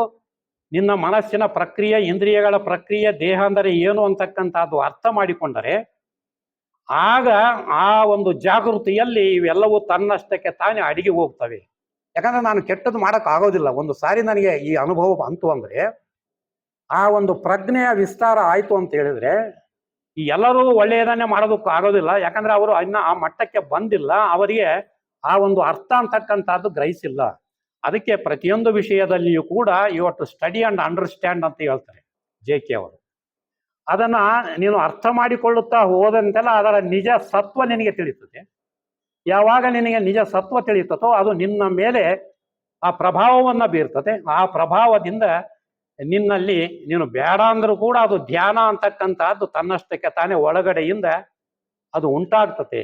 ನಿನ್ನ ಮನಸ್ಸಿನ ಪ್ರಕ್ರಿಯೆ, ಇಂದ್ರಿಯಗಳ ಪ್ರಕ್ರಿಯೆ, ದೇಹ ಅಂದರೆ ಏನು ಅಂತಕ್ಕಂಥದ್ದು ಅರ್ಥ ಮಾಡಿಕೊಂಡರೆ ಆಗ ಆ ಒಂದು ಜಾಗೃತಿಯಲ್ಲಿ ಇವೆಲ್ಲವೂ ತನ್ನಷ್ಟಕ್ಕೆ ತಾನೇ ಅಡಿಗೆ ಹೋಗ್ತವೆ. ಯಾಕಂದ್ರೆ ನಾನು ಕೆಟ್ಟದ್ದು ಮಾಡಕ್ ಆಗೋದಿಲ್ಲ. ಒಂದು ಸಾರಿ ನನಗೆ ಈ ಅನುಭವ ಬಂತು ಅಂದ್ರೆ ಆ ಒಂದು ಪ್ರಜ್ಞೆಯ ವಿಸ್ತಾರ ಆಯ್ತು ಅಂತ ಹೇಳಿದ್ರೆ ಈ ಎಲ್ಲರೂ ಒಳ್ಳೆಯದನ್ನೇ ಮಾಡೋದಕ್ಕೂ ಆಗೋದಿಲ್ಲ. ಯಾಕಂದ್ರೆ ಅವರು ಇನ್ನ ಆ ಮಟ್ಟಕ್ಕೆ ಬಂದಿಲ್ಲ, ಅವರಿಗೆ ಆ ಒಂದು ಅರ್ಥ ಅಂತಕ್ಕಂಥದ್ದು ಗ್ರಹಿಸಿಲ್ಲ. ಅದಕ್ಕೆ ಪ್ರತಿಯೊಂದು ವಿಷಯದಲ್ಲಿಯೂ ಕೂಡ you have to study and understand ಅಂತ ಹೇಳ್ತಾರೆ ಜೆ.ಕೆ. ಅವರು. ಅದನ್ನ ನೀನು ಅರ್ಥ ಮಾಡಿಕೊಳ್ಳುತ್ತಾ ಹೋದಂತೆಲ್ಲ ಅದರ ನಿಜ ಸತ್ವ ನಿನಗೆ ತಿಳಿಯುತ್ತದೆ. ಯಾವಾಗ ನಿನಗೆ ನಿಜ ಸತ್ವ ತಿಳಿಯುತ್ತೋ ಅದು ನಿನ್ನ ಮೇಲೆ ಆ ಪ್ರಭಾವವನ್ನ ಬೀರ್ತದೆ. ಆ ಪ್ರಭಾವದಿಂದ ನಿನ್ನಲ್ಲಿ ನೀನು ಬೇಡ ಅಂದ್ರೂ ಕೂಡ ಅದು ಧ್ಯಾನ ಅಂತಕ್ಕಂಥದ್ದು ತನ್ನಷ್ಟಕ್ಕೆ ತಾನೇ ಒಳಗಡೆಯಿಂದ ಅದು ಉಂಟಾಗ್ತದೆ.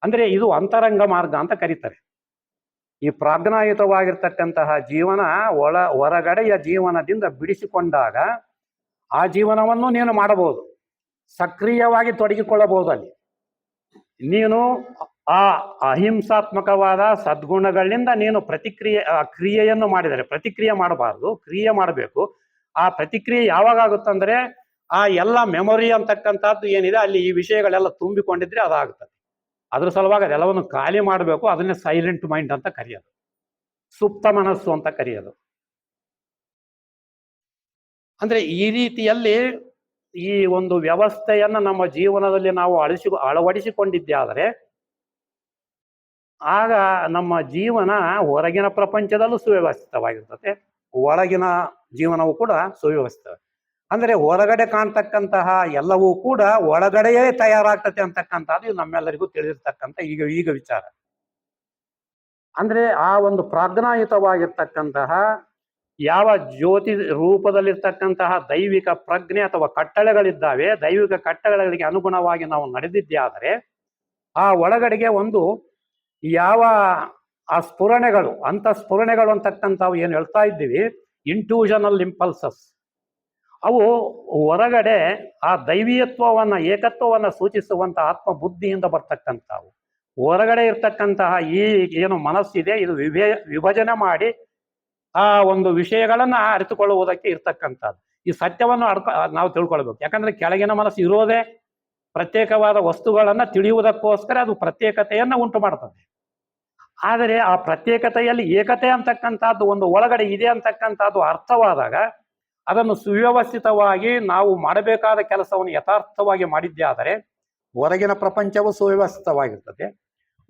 ಅಂದ್ರೆ ಇದು ಅಂತರಂಗ ಮಾರ್ಗ ಅಂತ ಕರೀತಾರೆ. ಈ ಪ್ರಾಜ್ಞಾಯುತವಾಗಿರ್ತಕ್ಕಂತಹ ಜೀವನ ಹೊರಗಡೆಯ ಜೀವನದಿಂದ ಬಿಡಿಸಿಕೊಂಡಾಗ ಆ ಜೀವನವನ್ನು ನೀನು ಮಾಡಬಹುದು, ಸಕ್ರಿಯವಾಗಿ ತೊಡಗಿಕೊಳ್ಳಬಹುದು. ಅಲ್ಲಿ ನೀನು ಆ ಅಹಿಂಸಾತ್ಮಕವಾದ ಸದ್ಗುಣಗಳಿಂದ ನೀನು ಕ್ರಿಯೆಯನ್ನು ಮಾಡಿದರೆ, ಪ್ರತಿಕ್ರಿಯೆ ಮಾಡಬಾರ್ದು, ಕ್ರಿಯೆ ಮಾಡಬೇಕು. ಆ ಪ್ರತಿಕ್ರಿಯೆ ಯಾವಾಗ ಆಗುತ್ತಂದ್ರೆ ಆ ಎಲ್ಲ ಮೆಮೊರಿ ಅಂತಕ್ಕಂಥದ್ದು ಏನಿದೆ ಅಲ್ಲಿ ಈ ವಿಷಯಗಳೆಲ್ಲ ತುಂಬಿಕೊಂಡಿದ್ರೆ ಅದಾಗುತ್ತದೆ. ಅದ್ರ ಸಲುವಾಗಿ ಅದೆಲ್ಲವನ್ನು ಖಾಲಿ ಮಾಡಬೇಕು. ಅದನ್ನೇ ಸೈಲೆಂಟ್ ಮೈಂಡ್ ಅಂತ ಕರೆಯೋದು, ಸುಪ್ತ ಮನಸ್ಸು ಅಂತ ಕರೆಯೋದು. ಅಂದ್ರೆ ಈ ರೀತಿಯಲ್ಲಿ ಈ ಒಂದು ವ್ಯವಸ್ಥೆಯನ್ನ ನಮ್ಮ ಜೀವನದಲ್ಲಿ ನಾವು ಅಳವಡಿಸಿಕೊಂಡಿದ್ದಾದರೆ ಆಗ ನಮ್ಮ ಜೀವನ ಹೊರಗಿನ ಪ್ರಪಂಚದಲ್ಲೂ ಸುವ್ಯವಸ್ಥಿತವಾಗಿರ್ತದೆ, ಒಳಗಿನ ಜೀವನವೂ ಕೂಡ ಸುವ್ಯವಸ್ಥಿತ. ಅಂದ್ರೆ ಹೊರಗಡೆ ಕಾಣ್ತಕ್ಕಂತಹ ಎಲ್ಲವೂ ಕೂಡ ಒಳಗಡೆಯೇ ತಯಾರಾಗ್ತದೆ ಅಂತಕ್ಕಂಥದ್ದು ನಮ್ಮೆಲ್ಲರಿಗೂ ತಿಳಿದಿರ್ತಕ್ಕಂಥ ಈಗ ವಿಚಾರ. ಅಂದ್ರೆ ಆ ಒಂದು ಪ್ರಾಜ್ಞಾಯುತವಾಗಿರ್ತಕ್ಕಂತಹ ಯಾವ ಜ್ಯೋತಿ ರೂಪದಲ್ಲಿರ್ತಕ್ಕಂತಹ ದೈವಿಕ ಪ್ರಜ್ಞೆ ಅಥವಾ ಕಟ್ಟಳೆಗಳಿದ್ದಾವೆ, ದೈವಿಕ ಕಟ್ಟಳೆಗಳಿಗೆ ಅನುಗುಣವಾಗಿ ನಾವು ನಡೆದಿದ್ದಾದರೆ ಆ ಒಳಗಡೆಗೆ ಒಂದು ಯಾವ ಆ ಸ್ಫುರಣೆಗಳು, ಅಂತ ಸ್ಫುರಣೆಗಳು ಅಂತಕ್ಕಂಥವು ಏನು ಹೇಳ್ತಾ ಇದ್ದೀವಿ, ಇಂಟ್ಯೂಷನಲ್ ಇಂಪಲ್ಸಸ್, ಅವು ಹೊರಗಡೆ ಆ ದೈವೀಯತ್ವವನ್ನ, ಏಕತ್ವವನ್ನ ಸೂಚಿಸುವಂತಹ ಆತ್ಮ ಬುದ್ಧಿಯಿಂದ ಬರ್ತಕ್ಕಂಥವು. ಹೊರಗಡೆ ಇರ್ತಕ್ಕಂತಹ ಈ ಏನು ಮನಸ್ಸಿದೆ ಇದು ವಿಭಜನೆ ಮಾಡಿ ಆ ಒಂದು ವಿಷಯಗಳನ್ನ ಅರಿತುಕೊಳ್ಳುವುದಕ್ಕೆ ಇರ್ತಕ್ಕಂಥದ್ದು. ಈ ಸತ್ಯವನ್ನು ನಾವು ತಿಳ್ಕೊಳ್ಬೇಕು. ಯಾಕಂದ್ರೆ ಕೆಳಗಿನ ಮನಸ್ಸು ಇರೋದೇ ಪ್ರತ್ಯೇಕವಾದ ವಸ್ತುಗಳನ್ನ ತಿಳಿಯುವುದಕ್ಕೋಸ್ಕರ, ಅದು ಪ್ರತ್ಯೇಕತೆಯನ್ನ ಉಂಟು ಮಾಡ್ತದೆ. ಆದರೆ ಆ ಪ್ರತ್ಯೇಕತೆಯಲ್ಲಿ ಏಕತೆ ಅಂತಕ್ಕಂಥದ್ದು ಒಂದು ಒಳಗಡೆ ಇದೆ ಅಂತಕ್ಕಂಥದ್ದು ಅರ್ಥವಾದಾಗ ಅದನ್ನು ಸುವ್ಯವಸ್ಥಿತವಾಗಿ ನಾವು ಮಾಡಬೇಕಾದ ಕೆಲಸವನ್ನು ಯಥಾರ್ಥವಾಗಿ ಮಾಡಿದ್ದೇ ಆದರೆ ಹೊರಗಿನ ಪ್ರಪಂಚವು ಸುವ್ಯವಸ್ಥಿತವಾಗಿರ್ತದೆ,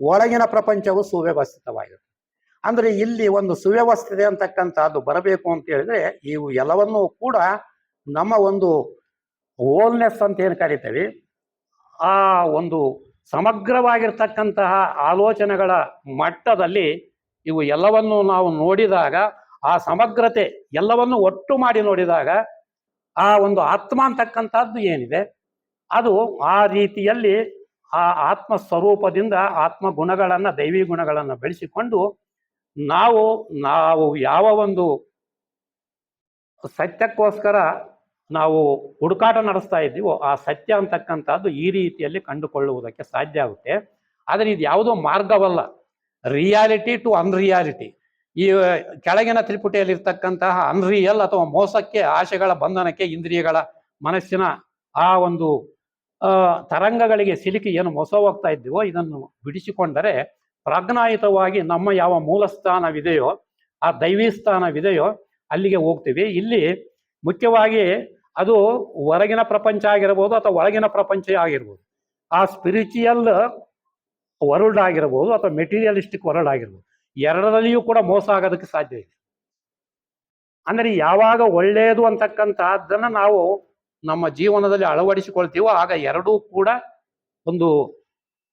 ಒಳಗಿನ ಪ್ರಪಂಚವು ಸುವ್ಯವಸ್ಥಿತವಾಗಿರ್ತದೆ. ಅಂದ್ರೆ ಇಲ್ಲಿ ಒಂದು ಸುವ್ಯವಸ್ಥಿತ ಅಂತಕ್ಕಂಥದ್ದು ಬರಬೇಕು ಅಂತ ಹೇಳಿದ್ರೆ ಇವು ಎಲ್ಲವನ್ನೂ ಕೂಡ ನಮ್ಮ ಒಂದು ಹೋಲ್ನೆಸ್ ಅಂತ ಏನು ಕರಿತೇವೆ, ಆ ಒಂದು ಸಮಗ್ರವಾಗಿರ್ತಕ್ಕಂತಹ ಆಲೋಚನೆಗಳ ಮಟ್ಟದಲ್ಲಿ ಇವು ಎಲ್ಲವನ್ನು ನಾವು ನೋಡಿದಾಗ, ಆ ಸಮಗ್ರತೆ ಎಲ್ಲವನ್ನು ಒಟ್ಟು ಮಾಡಿ ನೋಡಿದಾಗ ಆ ಒಂದು ಆತ್ಮ ಅಂತಕ್ಕಂಥದ್ದು ಏನಿದೆ ಅದು ಆ ರೀತಿಯಲ್ಲಿ ಆ ಆತ್ಮ ಸ್ವರೂಪದಿಂದ ಆತ್ಮ ಗುಣಗಳನ್ನ, ದೈವಿ ಗುಣಗಳನ್ನ ಬೆಳೆಸಿಕೊಂಡು ನಾವು ಯಾವ ಒಂದು ಸತ್ಯಕ್ಕೋಸ್ಕರ ನಾವು ಹುಡುಕಾಟ ನಡೆಸ್ತಾ ಇದ್ದೀವೋ ಆ ಸತ್ಯ ಅಂತಕ್ಕಂಥದ್ದು ಈ ರೀತಿಯಲ್ಲಿ ಕಂಡುಕೊಳ್ಳುವುದಕ್ಕೆ ಸಾಧ್ಯ ಆಗುತ್ತೆ. ಆದರೆ ಇದು ಯಾವುದೋ ಮಾರ್ಗವಲ್ಲ, ರಿಯಾಲಿಟಿ ಟು ಅನ್ರಿಯಾಲಿಟಿ. ಈ ಕೆಳಗಿನ ತ್ರಿಪುಟಿಯಲ್ಲಿ ಇರ್ತಕ್ಕಂತಹ ಅನ್ರಿಯಲ್ ಅಥವಾ ಮೋಸಕ್ಕೆ, ಆಶೆಗಳ ಬಂಧನಕ್ಕೆ, ಇಂದ್ರಿಯಗಳ ಮನಸ್ಸಿನ ಆ ಒಂದು ತರಂಗಗಳಿಗೆ ಸಿಲುಕಿ ಏನು ಮೋಸ ಹೋಗ್ತಾ ಇದ್ದೀವೋ ಇದನ್ನು ಬಿಡಿಸಿಕೊಂಡರೆ ಪ್ರಾಜ್ಞಾಯುತವಾಗಿ ನಮ್ಮ ಯಾವ ಮೂಲ ಸ್ಥಾನವಿದೆಯೋ, ಆ ದೈವಿ ಸ್ಥಾನವಿದೆಯೋ ಅಲ್ಲಿಗೆ ಹೋಗ್ತೀವಿ. ಇಲ್ಲಿ ಮುಖ್ಯವಾಗಿ ಅದು ಹೊರಗಿನ ಪ್ರಪಂಚ ಆಗಿರ್ಬೋದು ಅಥವಾ ಒಳಗಿನ ಪ್ರಪಂಚ ಆಗಿರ್ಬೋದು, ಆ ಸ್ಪಿರಿಚುಯಲ್ ವರ್ಲ್ಡ್ ಆಗಿರ್ಬೋದು ಅಥವಾ ಮೆಟೀರಿಯಲಿಸ್ಟಿಕ್ ವರ್ಲ್ಡ್ ಆಗಿರ್ಬೋದು, ಎರಡರಲ್ಲಿಯೂ ಕೂಡ ಮೋಸ ಆಗೋದಕ್ಕೆ ಸಾಧ್ಯ ಇದೆ. ಅಂದರೆ ಯಾವಾಗ ಒಳ್ಳೆಯದು ಅಂತಕ್ಕಂಥದ್ದನ್ನು ನಾವು ನಮ್ಮ ಜೀವನದಲ್ಲಿ ಅಳವಡಿಸಿಕೊಳ್ತೀವೋ ಆಗ ಎರಡೂ ಕೂಡ ಒಂದು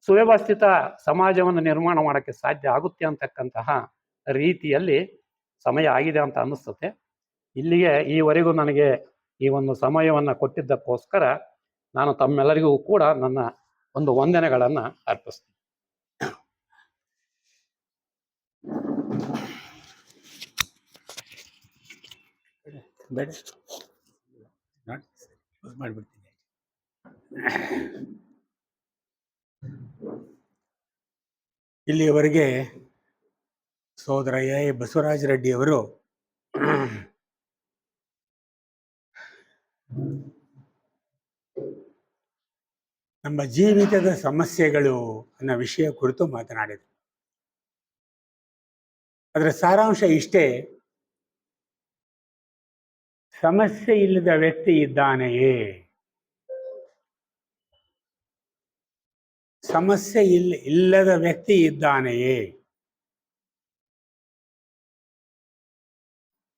ಸುವ್ಯವಸ್ಥಿತ ಸಮಾಜವನ್ನು ನಿರ್ಮಾಣ ಮಾಡೋಕ್ಕೆ ಸಾಧ್ಯ ಆಗುತ್ತೆ ಅಂತಕ್ಕಂತಹ ರೀತಿಯಲ್ಲಿ ಸಮಯ ಆಗಿದೆ ಅಂತ ಅನ್ನಿಸ್ತದೆ. ಇಲ್ಲಿಗೆ ಈವರೆಗೂ ನನಗೆ ಈ ಒಂದು ಸಮಯವನ್ನು ಕೊಟ್ಟಿದ್ದಕ್ಕೋಸ್ಕರ ನಾನು ತಮ್ಮೆಲ್ಲರಿಗೂ ಕೂಡ ನನ್ನ ಒಂದು ವಂದನೆಗಳನ್ನು ಅರ್ಪಿಸ್ತೀನಿ. ಮಾಡಿಬಿಡ್ತೀನಿ. ಇಲ್ಲಿಯವರೆಗೆ ಸೋದರ ಎ ಬಸವರಾಜ ರೆಡ್ಡಿ ಅವರು ನಮ್ಮ ಜೀವಿತದ ಸಮಸ್ಯೆಗಳು ಅನ್ನೋ ವಿಷಯ ಕುರಿತು ಮಾತನಾಡಿದರು. ಅದರ ಸಾರಾಂಶ ಇಷ್ಟೇ: ಸಮಸ್ಯೆ ಇಲ್ಲದ ವ್ಯಕ್ತಿ ಇದ್ದಾನೆಯೇ? ಸಮಸ್ಯೆ ಇಲ್ಲದ ವ್ಯಕ್ತಿ ಇದ್ದಾನೆಯೇ?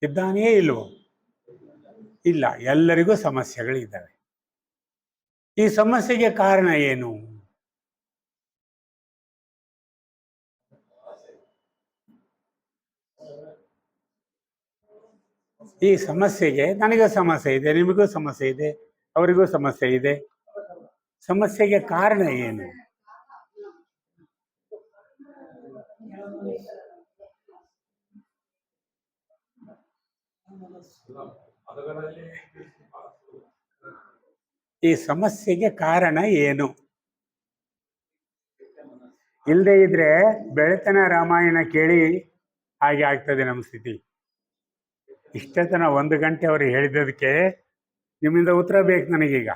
ಇದ್ದಾನೆಯೇ ಇಲ್ವೋ? ಇಲ್ಲ, ಎಲ್ಲರಿಗೂ ಸಮಸ್ಯೆಗಳಿದ್ದಾವೆ. ಈ ಸಮಸ್ಯೆಗೆ ಕಾರಣ ಏನು? ಈ ಸಮಸ್ಯೆಗೆ ನನಗೂ ಸಮಸ್ಯೆ ಇದೆ, ನಿಮಗೂ ಸಮಸ್ಯೆ ಇದೆ, ಅವರಿಗೂ ಸಮಸ್ಯೆ ಇದೆ. ಸಮಸ್ಯೆಗೆ ಕಾರಣ ಏನು? ಈ ಸಮಸ್ಯೆಗೆ ಕಾರಣ ಏನು? ಇಲ್ಲದೆ ಇದ್ರೆ ಬೆಳತನ ರಾಮಾಯಣ ಕೇಳಿ ಹಾಗೆ ಆಗ್ತದೆ ನಮ್ಮ ಸ್ಥಿತಿ. ಇಷ್ಟತನ 1 ಗಂಟೆ ಅವರು ಹೇಳಿದ್ದಕ್ಕೆ ನಿಮ್ಮಿಂದ ಉತ್ತರ ಬೇಕು ನನಗೀಗ.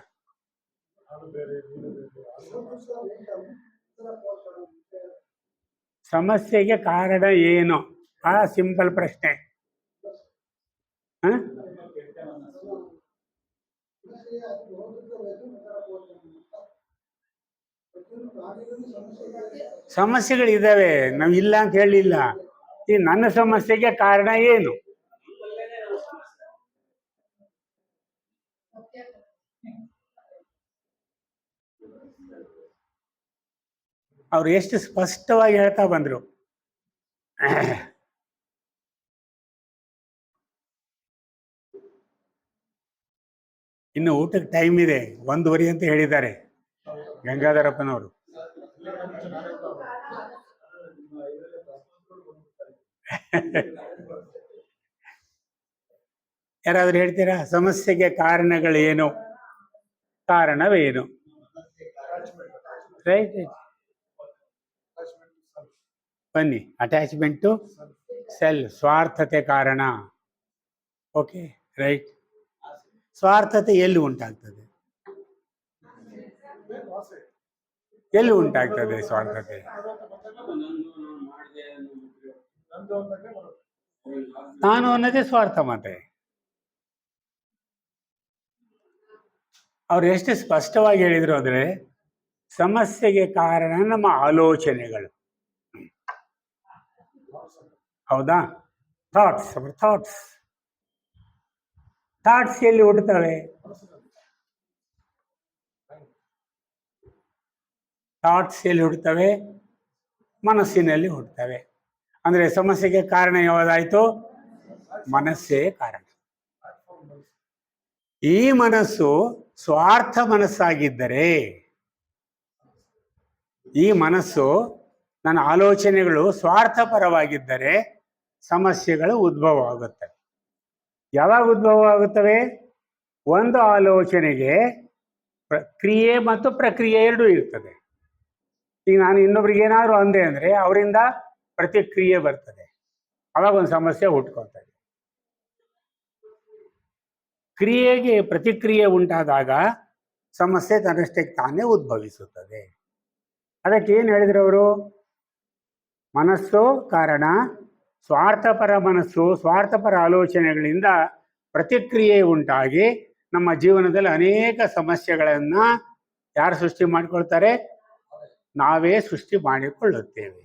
ಸಮಸ್ಯೆಗೆ ಕಾರಣ ಏನು? ಆ ಸಿಂಪಲ್ ಪ್ರಶ್ನೆ. ಸಮಸ್ಯೆಗಳಿದ್ದಾವೆ, ನಾವು ಇಲ್ಲ ಅಂತ ಹೇಳಿಲ್ಲ. ಈ ನನ್ನ ಸಮಸ್ಯೆಗೆ ಕಾರಣ ಏನು? ಅವ್ರು ಎಷ್ಟು ಸ್ಪಷ್ಟವಾಗಿ ಹೇಳ್ತಾ ಬಂದ್ರು. ಇನ್ನು ಊಟಕ್ಕೆ ಟೈಮ್ ಇದೆ, 1:15 ಅಂತ ಹೇಳಿದ್ದಾರೆ ಗಂಗಾಧರಪ್ಪನವರು. ಯಾರಾದ್ರೂ ಹೇಳ್ತೀರಾ? ಸಮಸ್ಯೆಗೆ ಕಾರಣಗಳೇನು? ಕಾರಣವೇನು? ರೈಟ್, ಬನ್ನಿ. ಅಟ್ಯಾಚ್ಮೆಂಟ್ ಟು ಸೆಲ್ಫ್, ಸ್ವಾರ್ಥತೆ ಕಾರಣ. Okay, right. ಸ್ವಾರ್ಥತೆ ಎಲ್ಲಿ ಉಂಟಾಗ್ತದೆ? ಎಲ್ಲಿ ಉಂಟಾಗ್ತದೆ ಸ್ವಾರ್ಥತೆ? ನಾನು ಅನ್ನೋದೇ ಸ್ವಾರ್ಥ. ಮತ್ತೆ ಅವ್ರು ಎಷ್ಟು ಸ್ಪಷ್ಟವಾಗಿ ಹೇಳಿದ್ರು ಅಂದ್ರೆ, ಸಮಸ್ಯೆಗೆ ಕಾರಣ ನಮ್ಮ ಆಲೋಚನೆಗಳು. ಹೌದಾ? ಥಾಟ್ಸ್ ಎಲ್ಲಿ ಹುಟ್ಟುತ್ತವೆ? ಥಾಟ್ಸ್ ಎಲ್ಲಿ ಹುಟ್ಟುತ್ತವೆ? ಮನಸ್ಸಿನಲ್ಲಿ ಹುಟ್ಟುತ್ತವೆ. ಅಂದ್ರೆ ಸಮಸ್ಯೆಗೆ ಕಾರಣ ಯಾವುದಾಯ್ತು? ಮನಸ್ಸೇ ಕಾರಣ. ಈ ಮನಸ್ಸು ಸ್ವಾರ್ಥ ಮನಸ್ಸಾಗಿದ್ದರೆ, ಈ ಮನಸ್ಸು, ನನ್ನ ಆಲೋಚನೆಗಳು ಸ್ವಾರ್ಥಪರವಾಗಿದ್ದರೆ ಸಮಸ್ಯೆಗಳು ಉದ್ಭವ ಆಗುತ್ತವೆ. ಯಾವಾಗ ಉದ್ಭವ ಆಗುತ್ತವೆ? ಒಂದು ಆಲೋಚನೆಗೆ ಕ್ರಿಯೆ ಮತ್ತು ಪ್ರಕ್ರಿಯೆ ಎರಡೂ ಇರ್ತದೆ. ಈಗ ನಾನು ಇನ್ನೊಬ್ರಿಗೆ ಏನಾದ್ರು ಅಂದೆ ಅಂದ್ರೆ ಅವರಿಂದ ಪ್ರತಿಕ್ರಿಯೆ ಬರ್ತದೆ, ಅವಾಗ ಒಂದು ಸಮಸ್ಯೆ ಹುಟ್ಕೊಳ್ತದೆ. ಕ್ರಿಯೆಗೆ ಪ್ರತಿಕ್ರಿಯೆ ಉಂಟಾದಾಗ ಸಮಸ್ಯೆ ತನ್ನಷ್ಟಕ್ಕೆ ತಾನೇ ಉದ್ಭವಿಸುತ್ತದೆ. ಅದಕ್ಕೆ ಏನು ಹೇಳಿದ್ರು ಅವರು? ಮನಸ್ಸು ಕಾರಣ, ಸ್ವಾರ್ಥಪರ ಮನಸ್ಸು, ಸ್ವಾರ್ಥಪರ ಆಲೋಚನೆಗಳಿಂದ ಪ್ರತಿಕ್ರಿಯೆ ಉಂಟಾಗಿ ನಮ್ಮ ಜೀವನದಲ್ಲಿ ಅನೇಕ ಸಮಸ್ಯೆಗಳನ್ನ ಯಾರು ಸೃಷ್ಟಿ ಮಾಡಿಕೊಳ್ತಾರೆ? ನಾವೇ ಸೃಷ್ಟಿ ಮಾಡಿಕೊಳ್ಳುತ್ತೇವೆ.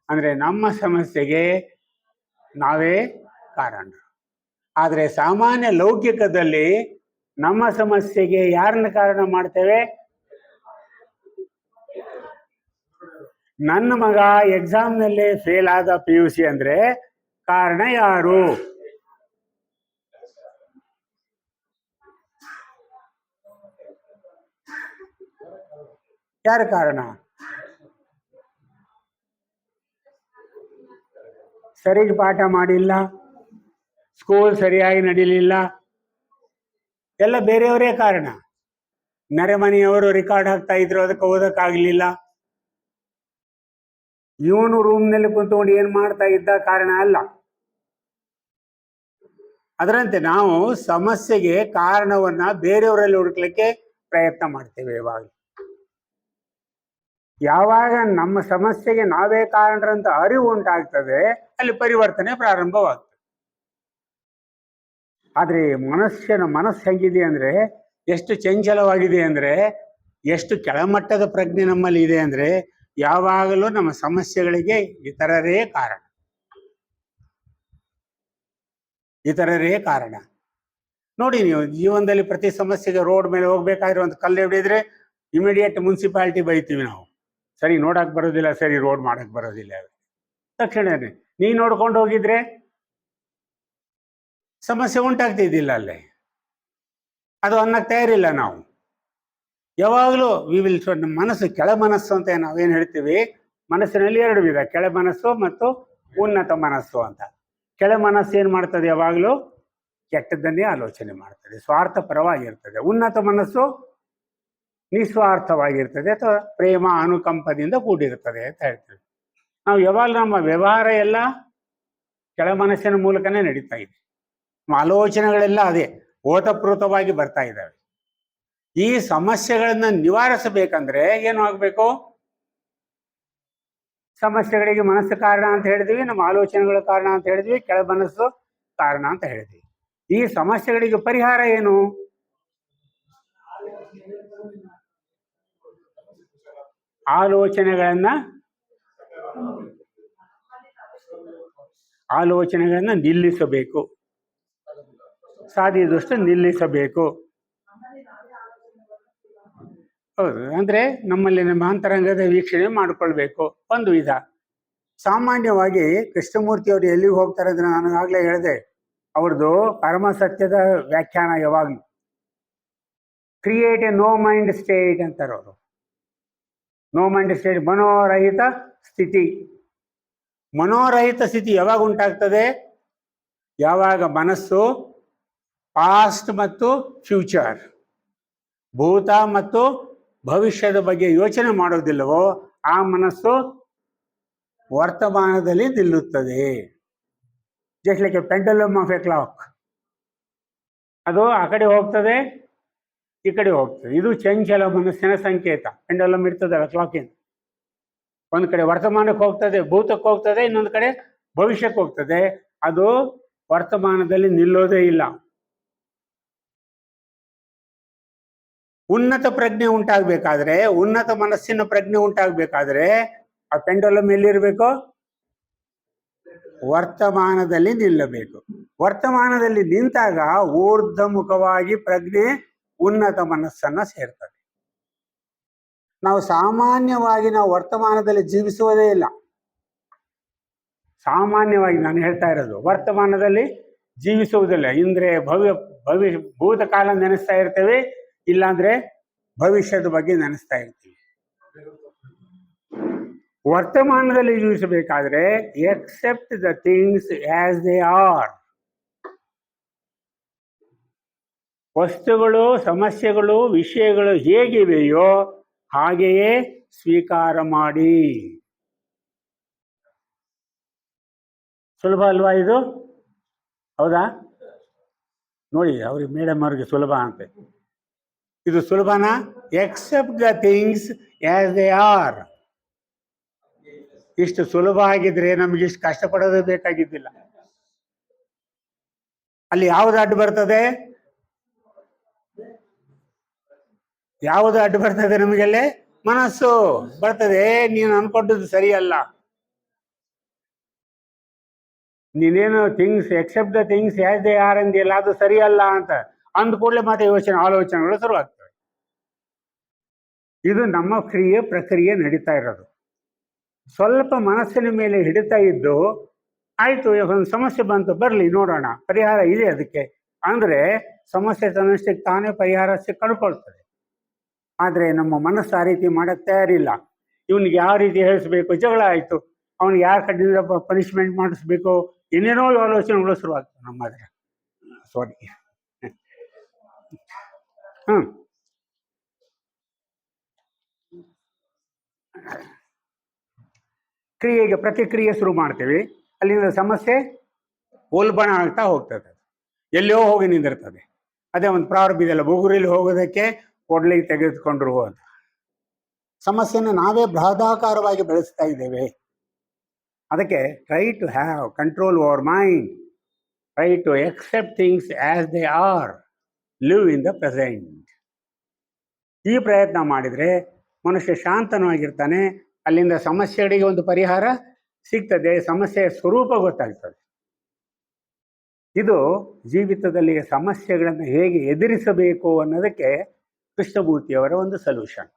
ಅಂದ್ರೆ ನಮ್ಮ ಸಮಸ್ಯೆಗೆ ನಾವೇ ಕಾರಣ. ಆದರೆ ಸಾಮಾನ್ಯ ಲೌಕಿಕದಲ್ಲಿ ನಮ್ಮ ಸಮಸ್ಯೆಗೆ ಯಾರನ್ನ ಕಾರಣ ಮಾಡ್ತೇವೆ? ನನ್ನ ಮಗ ಎಕ್ಸಾಮ್ನಲ್ಲಿ ಫೇಲ್ ಆದ PUC ಅಂದ್ರೆ ಕಾರಣ ಯಾರು? ಯಾರು ಕಾರಣ? ಸರಿಗೆ ಪಾಠ ಮಾಡಿಲ್ಲ, ಸ್ಕೂಲ್ ಸರಿಯಾಗಿ ನಡೀಲಿಲ್ಲ, ಎಲ್ಲ ಬೇರೆಯವರೇ ಕಾರಣ. ನೆರೆಮನೆಯವರು ರೆಕಾರ್ಡ್ ಹಾಕ್ತಾ ಇದ್ರು, ಅದಕ್ಕೆ ಓದಕ್ಕಾಗ್ಲಿಲ್ಲ. ಇವನು ರೂಮ್ನಲ್ಲಿ ಕುಂತ್ಕೊಂಡು ಏನ್ ಮಾಡ್ತಾ ಇದ್ದ ಕಾರಣ ಅಲ್ಲ. ಅದರಂತೆ ನಾವು ಸಮಸ್ಯೆಗೆ ಕಾರಣವನ್ನ ಬೇರೆಯವರಲ್ಲಿ ಹುಡುಕ್ಲಿಕ್ಕೆ ಪ್ರಯತ್ನ ಮಾಡ್ತೇವೆ. ಯಾವಾಗ ನಮ್ಮ ಸಮಸ್ಯೆಗೆ ನಾವೇ ಕಾರಣರಂತ ಅರಿವು ಉಂಟಾಗ್ತದೆ, ಅಲ್ಲಿ ಪರಿವರ್ತನೆ ಪ್ರಾರಂಭವಾಗ್ತದೆ. ಆದ್ರೆ ಮನಸ್ಸು ಹೆಂಗಿದೆ ಅಂದ್ರೆ, ಎಷ್ಟು ಚಂಚಲವಾಗಿದೆ ಅಂದ್ರೆ, ಎಷ್ಟು ಕೆಳಮಟ್ಟದ ಪ್ರಜ್ಞೆ ನಮ್ಮಲ್ಲಿ ಇದೆ ಅಂದ್ರೆ, ಯಾವಾಗಲೂ ನಮ್ಮ ಸಮಸ್ಯೆಗಳಿಗೆ ಇತರರೇ ಕಾರಣ. ನೋಡಿ, ನೀವು ಜೀವನದಲ್ಲಿ ಪ್ರತಿ ಸಮಸ್ಯೆಗೆ ರೋಡ್ ಮೇಲೆ ಹೋಗ್ಬೇಕಾದ್ರೆ ಒಂದು ಕಲ್ಲು ಹಿಡಿದ್ರೆ ಇಮಿಡಿಯೇಟ್ ಮುನ್ಸಿಪಾಲಿಟಿ ಬೈತೀವಿ ನಾವು. ಸರಿ ನೋಡಕ್ ಬರೋದಿಲ್ಲ, ಸರಿ ರೋಡ್ ಮಾಡಕ್ ಬರೋದಿಲ್ಲ. ತಕ್ಷಣನೇ ನೀ ನೋಡ್ಕೊಂಡು ಹೋಗಿದ್ರೆ ಸಮಸ್ಯೆ ಉಂಟಾಗ್ತಿದ್ದಿಲ್ಲ ಅಲ್ಲೇ. ಅದು ಅನ್ನಕ್ಕೆ ತಯಾರಿಲ್ಲ ನಾವು. ಯಾವಾಗಲೂ ನಮ್ಮ ಮನಸ್ಸು ಕೆಳ ಮನಸ್ಸು ಅಂತ ನಾವೇನು ಹೇಳ್ತೀವಿ, ಮನಸ್ಸಿನಲ್ಲಿ ಎರಡು ವಿಧ, ಕೆಳ ಮನಸ್ಸು ಮತ್ತು ಉನ್ನತ ಮನಸ್ಸು ಅಂತ. ಕೆಳ ಮನಸ್ಸು ಏನು ಮಾಡ್ತದೆ? ಯಾವಾಗಲೂ ಕೆಟ್ಟದ್ದನ್ನೇ ಆಲೋಚನೆ ಮಾಡ್ತದೆ, ಸ್ವಾರ್ಥ ಪರವಾಗಿರ್ತದೆ. ಉನ್ನತ ಮನಸ್ಸು ನಿಸ್ವಾರ್ಥವಾಗಿರ್ತದೆ ಅಥವಾ ಪ್ರೇಮ ಅನುಕಂಪದಿಂದ ಕೂಡಿರ್ತದೆ ಅಂತ ಹೇಳ್ತೀವಿ. ನಾವು ಯಾವಾಗಲೂ ನಮ್ಮ ವ್ಯವಹಾರ ಎಲ್ಲ ಕೆಳ ಮನಸ್ಸಿನ ಮೂಲಕನೇ ನಡೀತಾ ಇದೆ. ನಮ್ಮ ಆಲೋಚನೆಗಳೆಲ್ಲ ಅದೇ ಓತಪ್ರೋತವಾಗಿ ಬರ್ತಾ ಇದ್ದಾವೆ. ಈ ಸಮಸ್ಯೆಗಳನ್ನ ನಿವಾರಿಸಬೇಕಂದ್ರೆ ಏನು ಆಗಬೇಕು? ಸಮಸ್ಯೆಗಳಿಗೆ ಮನಸ್ಸು ಕಾರಣ ಅಂತ ಹೇಳಿದ್ವಿ, ನಮ್ಮ ಆಲೋಚನೆಗಳ ಕಾರಣ ಅಂತ ಹೇಳಿದ್ವಿ, ಕೆಳ ಮನಸ್ಸು ಕಾರಣ ಅಂತ ಹೇಳಿದ್ವಿ. ಈ ಸಮಸ್ಯೆಗಳಿಗೆ ಪರಿಹಾರ ಏನು? ಆಲೋಚನೆಗಳನ್ನ ನಿಲ್ಲಿಸಬೇಕು, ಸಾಧ್ಯದಷ್ಟು ನಿಲ್ಲಿಸಬೇಕು. ಹೌದು, ಅಂದ್ರೆ ನಮ್ಮಲ್ಲಿ ನಮ್ಮ ಅಂತರಂಗದ ವೀಕ್ಷಣೆ ಮಾಡಿಕೊಳ್ಬೇಕು. ಒಂದು ವಿಧ. ಸಾಮಾನ್ಯವಾಗಿ ಕೃಷ್ಣಮೂರ್ತಿ ಅವರು ಎಲ್ಲಿಗೆ ಹೋಗ್ತಾರೆ ಅಂದ್ರೆ ನಾನು ಆಗ್ಲೇ ಹೇಳಿದೆ, ಅವ್ರದ್ದು ಪರಮ ಸತ್ಯದ ವ್ಯಾಖ್ಯಾನ ಯಾವಾಗಲೂ create a no mind state ಅಂತಾರೆ ಅವರು. ನೋ ಮೈಂಡ್ ಸ್ಟೇಟ್, ಮನೋರಹಿತ ಸ್ಥಿತಿ. ಮನೋರಹಿತ ಸ್ಥಿತಿ ಯಾವಾಗ ಉಂಟಾಗ್ತದೆ? ಯಾವಾಗ ಮನಸ್ಸು ಪಾಸ್ಟ್ ಮತ್ತು ಫ್ಯೂಚರ್, ಭೂತ ಮತ್ತು ಭವಿಷ್ಯದ ಬಗ್ಗೆ ಯೋಚನೆ ಮಾಡೋದಿಲ್ಲವೋ ಆ ಮನಸ್ಸು ವರ್ತಮಾನದಲ್ಲಿ ನಿಲ್ಲುತ್ತದೆ. Just like A ಪೆಂಡಲಮ್ of A clock. ಅದು ಆ ಕಡೆ ಹೋಗ್ತದೆ, ಈ ಕಡೆ ಹೋಗ್ತದೆ. ಇದು ಚಂಚಲ ಮನಸ್ಸಿನ ಸಂಕೇತ. ಪೆಂಡಲಮ್ ಇರ್ತದಲ್ಲ ಕ್ಲಾಕಿನ, ಒಂದು ಕಡೆ ವರ್ತಮಾನಕ್ಕೆ ಹೋಗ್ತದೆ, ಭೂತಕ್ಕೆ ಹೋಗ್ತದೆ, ಇನ್ನೊಂದು ಕಡೆ ಭವಿಷ್ಯಕ್ಕೆ ಹೋಗ್ತದೆ. ಅದು ವರ್ತಮಾನದಲ್ಲಿ ನಿಲ್ಲೋದೇ ಇಲ್ಲ. ಉನ್ನತ ಪ್ರಜ್ಞೆ ಉಂಟಾಗಬೇಕಾದ್ರೆ, ಉನ್ನತ ಮನಸ್ಸಿನ ಪ್ರಜ್ಞೆ ಉಂಟಾಗಬೇಕಾದ್ರೆ ಆ ಪೆಂಡಲಮ್ ಎಲ್ಲಿರಬೇಕು? ವರ್ತಮಾನದಲ್ಲಿ ನಿಲ್ಲಬೇಕು. ವರ್ತಮಾನದಲ್ಲಿ ನಿಂತಾಗ ಊರ್ಧ್ವಮುಖವಾಗಿ ಪ್ರಜ್ಞೆ ಉನ್ನತ ಮನಸ್ಸನ್ನ ಸೇರ್ತದೆ. ನಾವು ಸಾಮಾನ್ಯವಾಗಿ ವರ್ತಮಾನದಲ್ಲಿ ಜೀವಿಸುವುದೇ ಇಲ್ಲ. ಸಾಮಾನ್ಯವಾಗಿ ನಾನು ಹೇಳ್ತಾ ಇರೋದು ವರ್ತಮಾನದಲ್ಲಿ ಜೀವಿಸುವುದಿಲ್ಲ. ಇಂದ್ರೆ ಭೂತಕಾಲ ನೆನೆಸ್ತಾ ಇರ್ತೇವೆ, ಇಲ್ಲಾಂದ್ರೆ ಭವಿಷ್ಯದ ಬಗ್ಗೆ ನೆನೆಸ್ತಾ ಇರ್ತೀವಿ. ವರ್ತಮಾನದಲ್ಲಿ ಜೀವಿಸಬೇಕಾದ್ರೆ accept the things as they are. ವಸ್ತುಗಳು, ಸಮಸ್ಯೆಗಳು, ವಿಷಯಗಳು ಹೇಗಿವೆಯೋ ಹಾಗೆಯೇ ಸ್ವೀಕಾರ ಮಾಡಿ. ಸುಲಭ ಅಲ್ವಾ ಇದು? ಹೌದಾ? ನೋಡಿ, ಅವ್ರಿಗೆ ಮೇಡಮ್ ಅವ್ರಿಗೆ ಸುಲಭ ಅಂತೆ. ಇದು ಸುಲಭನಾ? Accept the things as they are. ಇಷ್ಟು ಸುಲಭ ಆಗಿದ್ರೆ ನಮ್ಗೆ ಇಷ್ಟು ಕಷ್ಟಪಡೋದೇ ಬೇಕಾಗಿದ್ದಿಲ್ಲ. ಅಲ್ಲಿ ಯಾವುದು ಅಡ್ಡು ಬರ್ತದೆ? ಯಾವುದು ಅಡ್ಡು ಬರ್ತದೆ ನಮಗೆಲ್ಲೇ? ಮನಸ್ಸು ಬರ್ತದೆ. ನೀನು ಅನ್ಕೊಂಡದ್ದು ಸರಿಯಲ್ಲ. ನೀನೇನು things accept the things as they are ಅಂದಿಲ್ಲ, ಅದು ಸರಿಯಲ್ಲ ಅಂತ ಅಂದ ಕೂಡಲೇ ಮತ್ತೆ ಆಲೋಚನೆಗಳು ಶುರುವಾಗ್ತವೆ. ಇದು ನಮ್ಮ ಪ್ರಕ್ರಿಯೆ ನಡೀತಾ ಇರೋದು. ಸ್ವಲ್ಪ ಮನಸ್ಸಿನ ಮೇಲೆ ಹಿಡಿತಾ ಇದ್ದು, ಆಯ್ತು ಒಂದು ಸಮಸ್ಯೆ ಬಂತು, ಬರಲಿ ನೋಡೋಣ, ಪರಿಹಾರ ಇದೆ ಅದಕ್ಕೆ ಅಂದ್ರೆ ಸಮಸ್ಯೆ ತನ್ನಷ್ಟಕ್ಕೆ ತಾನೇ ಪರಿಹಾರ ಕಂಡುಕೊಳ್ತದೆ. ಆದರೆ ನಮ್ಮ ಮನಸ್ಸು ಆ ರೀತಿ ಮಾಡಕ್ಕೆ ತಯಾರಿಲ್ಲ. ಇವನಿಗೆ ಯಾವ ರೀತಿ ಹೇಳಿಸ್ಬೇಕು, ಜಗಳ ಆಯಿತು, ಅವನಿಗೆ ಯಾರ ಕಡೆಯಿಂದ ಪನಿಷ್ಮೆಂಟ್ ಮಾಡಿಸ್ಬೇಕು, ಏನೇನೋ ಆಲೋಚನೆಗಳು ಶುರುವಾಗ್ತವೆ ನಮ್ಮ ಹತ್ರ. ಸಾರಿ. ಕ್ರಿಯೆಗೆ ಪ್ರತಿಕ್ರಿಯೆ ಶುರು ಮಾಡ್ತೀವಿ. ಅಲ್ಲಿಂದ ಸಮಸ್ಯೆ ಉಲ್ಬಣ ಆಗ್ತಾ ಹೋಗ್ತದೆ, ಎಲ್ಲೋ ಹೋಗಿ ನಿಂದಿರ್ತದೆ. ಅದೇ ಒಂದು ಪ್ರಾರಂಭ ಇದೆಯಲ್ಲ, ಬುಗುರಿಲಿ ಹೋಗೋದಕ್ಕೆ ಕೊಡ್ಲಿಗೆ ತೆಗೆದುಕೊಂಡ್ರು ಅಂತ. ಸಮಸ್ಯೆನ ನಾವೇ ಬೃಹದಾಕಾರವಾಗಿ ಬೆಳೆಸ್ತಾ ಇದ್ದೇವೆ. ಅದಕ್ಕೆ try to have control over mind, try to accept things as they are, live in the present. ಈ ಪ್ರಯತ್ನ ಮಾಡಿದರೆ ಮನುಷ್ಯ ಶಾಂತನವಾಗಿರ್ತಾನೆ. ಅಲ್ಲಿಂದ ಸಮಸ್ಯೆಗಳಿಗೆ ಒಂದು ಪರಿಹಾರ ಸಿಗ್ತದೆ, ಸಮಸ್ಯೆಯ ಸ್ವರೂಪ ಗೊತ್ತಾಗ್ತದೆ. ಇದು ಜೀವಿತದಲ್ಲಿ ಸಮಸ್ಯೆಗಳನ್ನು ಹೇಗೆ ಎದುರಿಸಬೇಕು ಅನ್ನೋದಕ್ಕೆ ಕೃಷ್ಣಮೂರ್ತಿಯವರ ಒಂದು ಸೊಲ್ಯೂಷನ್.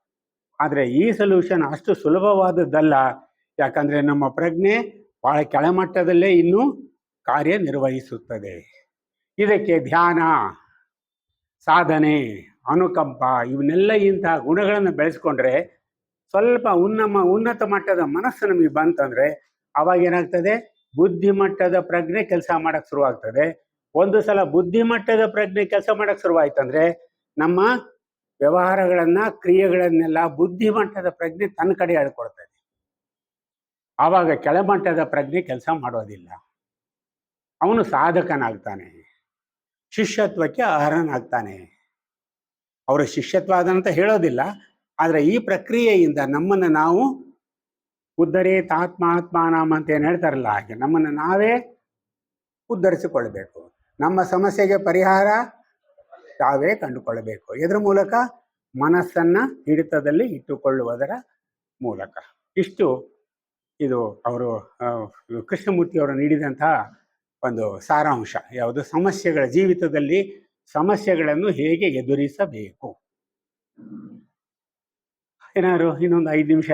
ಆದರೆ ಈ ಸೊಲ್ಯೂಷನ್ ಅಷ್ಟು ಸುಲಭವಾದದ್ದಲ್ಲ. ಯಾಕಂದರೆ ನಮ್ಮ ಪ್ರಜ್ಞೆ ಬಹಳ ಕೆಳಮಟ್ಟದಲ್ಲೇ ಇನ್ನೂ ಕಾರ್ಯನಿರ್ವಹಿಸುತ್ತದೆ. ಇದಕ್ಕೆ ಧ್ಯಾನ, ಸಾಧನೆ, ಅನುಕಂಪ ಇವನ್ನೆಲ್ಲ ಇಂತಹ ಗುಣಗಳನ್ನು ಬೆಳೆಸ್ಕೊಂಡ್ರೆ ಸ್ವಲ್ಪ ಉನ್ನತ ಮಟ್ಟದ ಮನಸ್ಸು ನಮಗೆ ಬಂತಂದ್ರೆ ಅವಾಗ ಏನಾಗ್ತದೆ, ಬುದ್ಧಿಮಟ್ಟದ ಪ್ರಜ್ಞೆ ಕೆಲಸ ಮಾಡಕ್ಕೆ ಶುರುವಾಗ್ತದೆ. ಒಂದು ಸಲ ಬುದ್ಧಿಮಟ್ಟದ ಪ್ರಜ್ಞೆ ಕೆಲಸ ಮಾಡಕ್ಕೆ ಶುರುವಾಯ್ತಂದ್ರೆ ನಮ್ಮ ವ್ಯವಹಾರಗಳನ್ನ, ಕ್ರಿಯೆಗಳನ್ನೆಲ್ಲ ಬುದ್ಧಿಮಟ್ಟದ ಪ್ರಜ್ಞೆ ತನ್ನ ಕಡೆ ಎಳ್ಕೊಳ್ತದೆ. ಆವಾಗ ಕೆಳಮಟ್ಟದ ಪ್ರಜ್ಞೆ ಕೆಲಸ ಮಾಡೋದಿಲ್ಲ. ಅವನು ಸಾಧಕನಾಗ್ತಾನೆ, ಶಿಷ್ಯತ್ವಕ್ಕೆ ಅರ್ಹನಾಗ್ತಾನೆ. ಅವರ ಶಿಷ್ಯತ್ವ ಅದಂತ ಹೇಳೋದಿಲ್ಲ, ಆದರೆ ಈ ಪ್ರಕ್ರಿಯೆಯಿಂದ ನಮ್ಮನ್ನು ನಾವು ಉದ್ಧರೇತ್ ಆತ್ಮಾತ್ಮಾನಾಂ ಅಂತ ಏನು ಹೇಳ್ತಾರಲ್ಲ, ಹಾಗೆ ನಮ್ಮನ್ನು ನಾವೇ ಉದ್ಧರಿಸಿಕೊಳ್ಬೇಕು. ನಮ್ಮ ಸಮಸ್ಯೆಗೆ ಪರಿಹಾರ ತಾವೇ ಕಂಡುಕೊಳ್ಳಬೇಕು. ಇದರ ಮೂಲಕ ಮನಸ್ಸನ್ನು ಹಿಡಿತದಲ್ಲಿ ಇಟ್ಟುಕೊಳ್ಳುವುದರ ಮೂಲಕ. ಇಷ್ಟು ಇದು ಅವರು ಕೃಷ್ಣಮೂರ್ತಿಯವರು ನೀಡಿದಂತಹ ಒಂದು ಸಾರಾಂಶ. ಯಾವುದು? ಸಮಸ್ಯೆಗಳ ಜೀವಿತದಲ್ಲಿ ಸಮಸ್ಯೆಗಳನ್ನು ಹೇಗೆ ಎದುರಿಸಬೇಕು. ಏನಾದ್ರು ಇನ್ನೊಂದು 5 ನಿಮಿಷ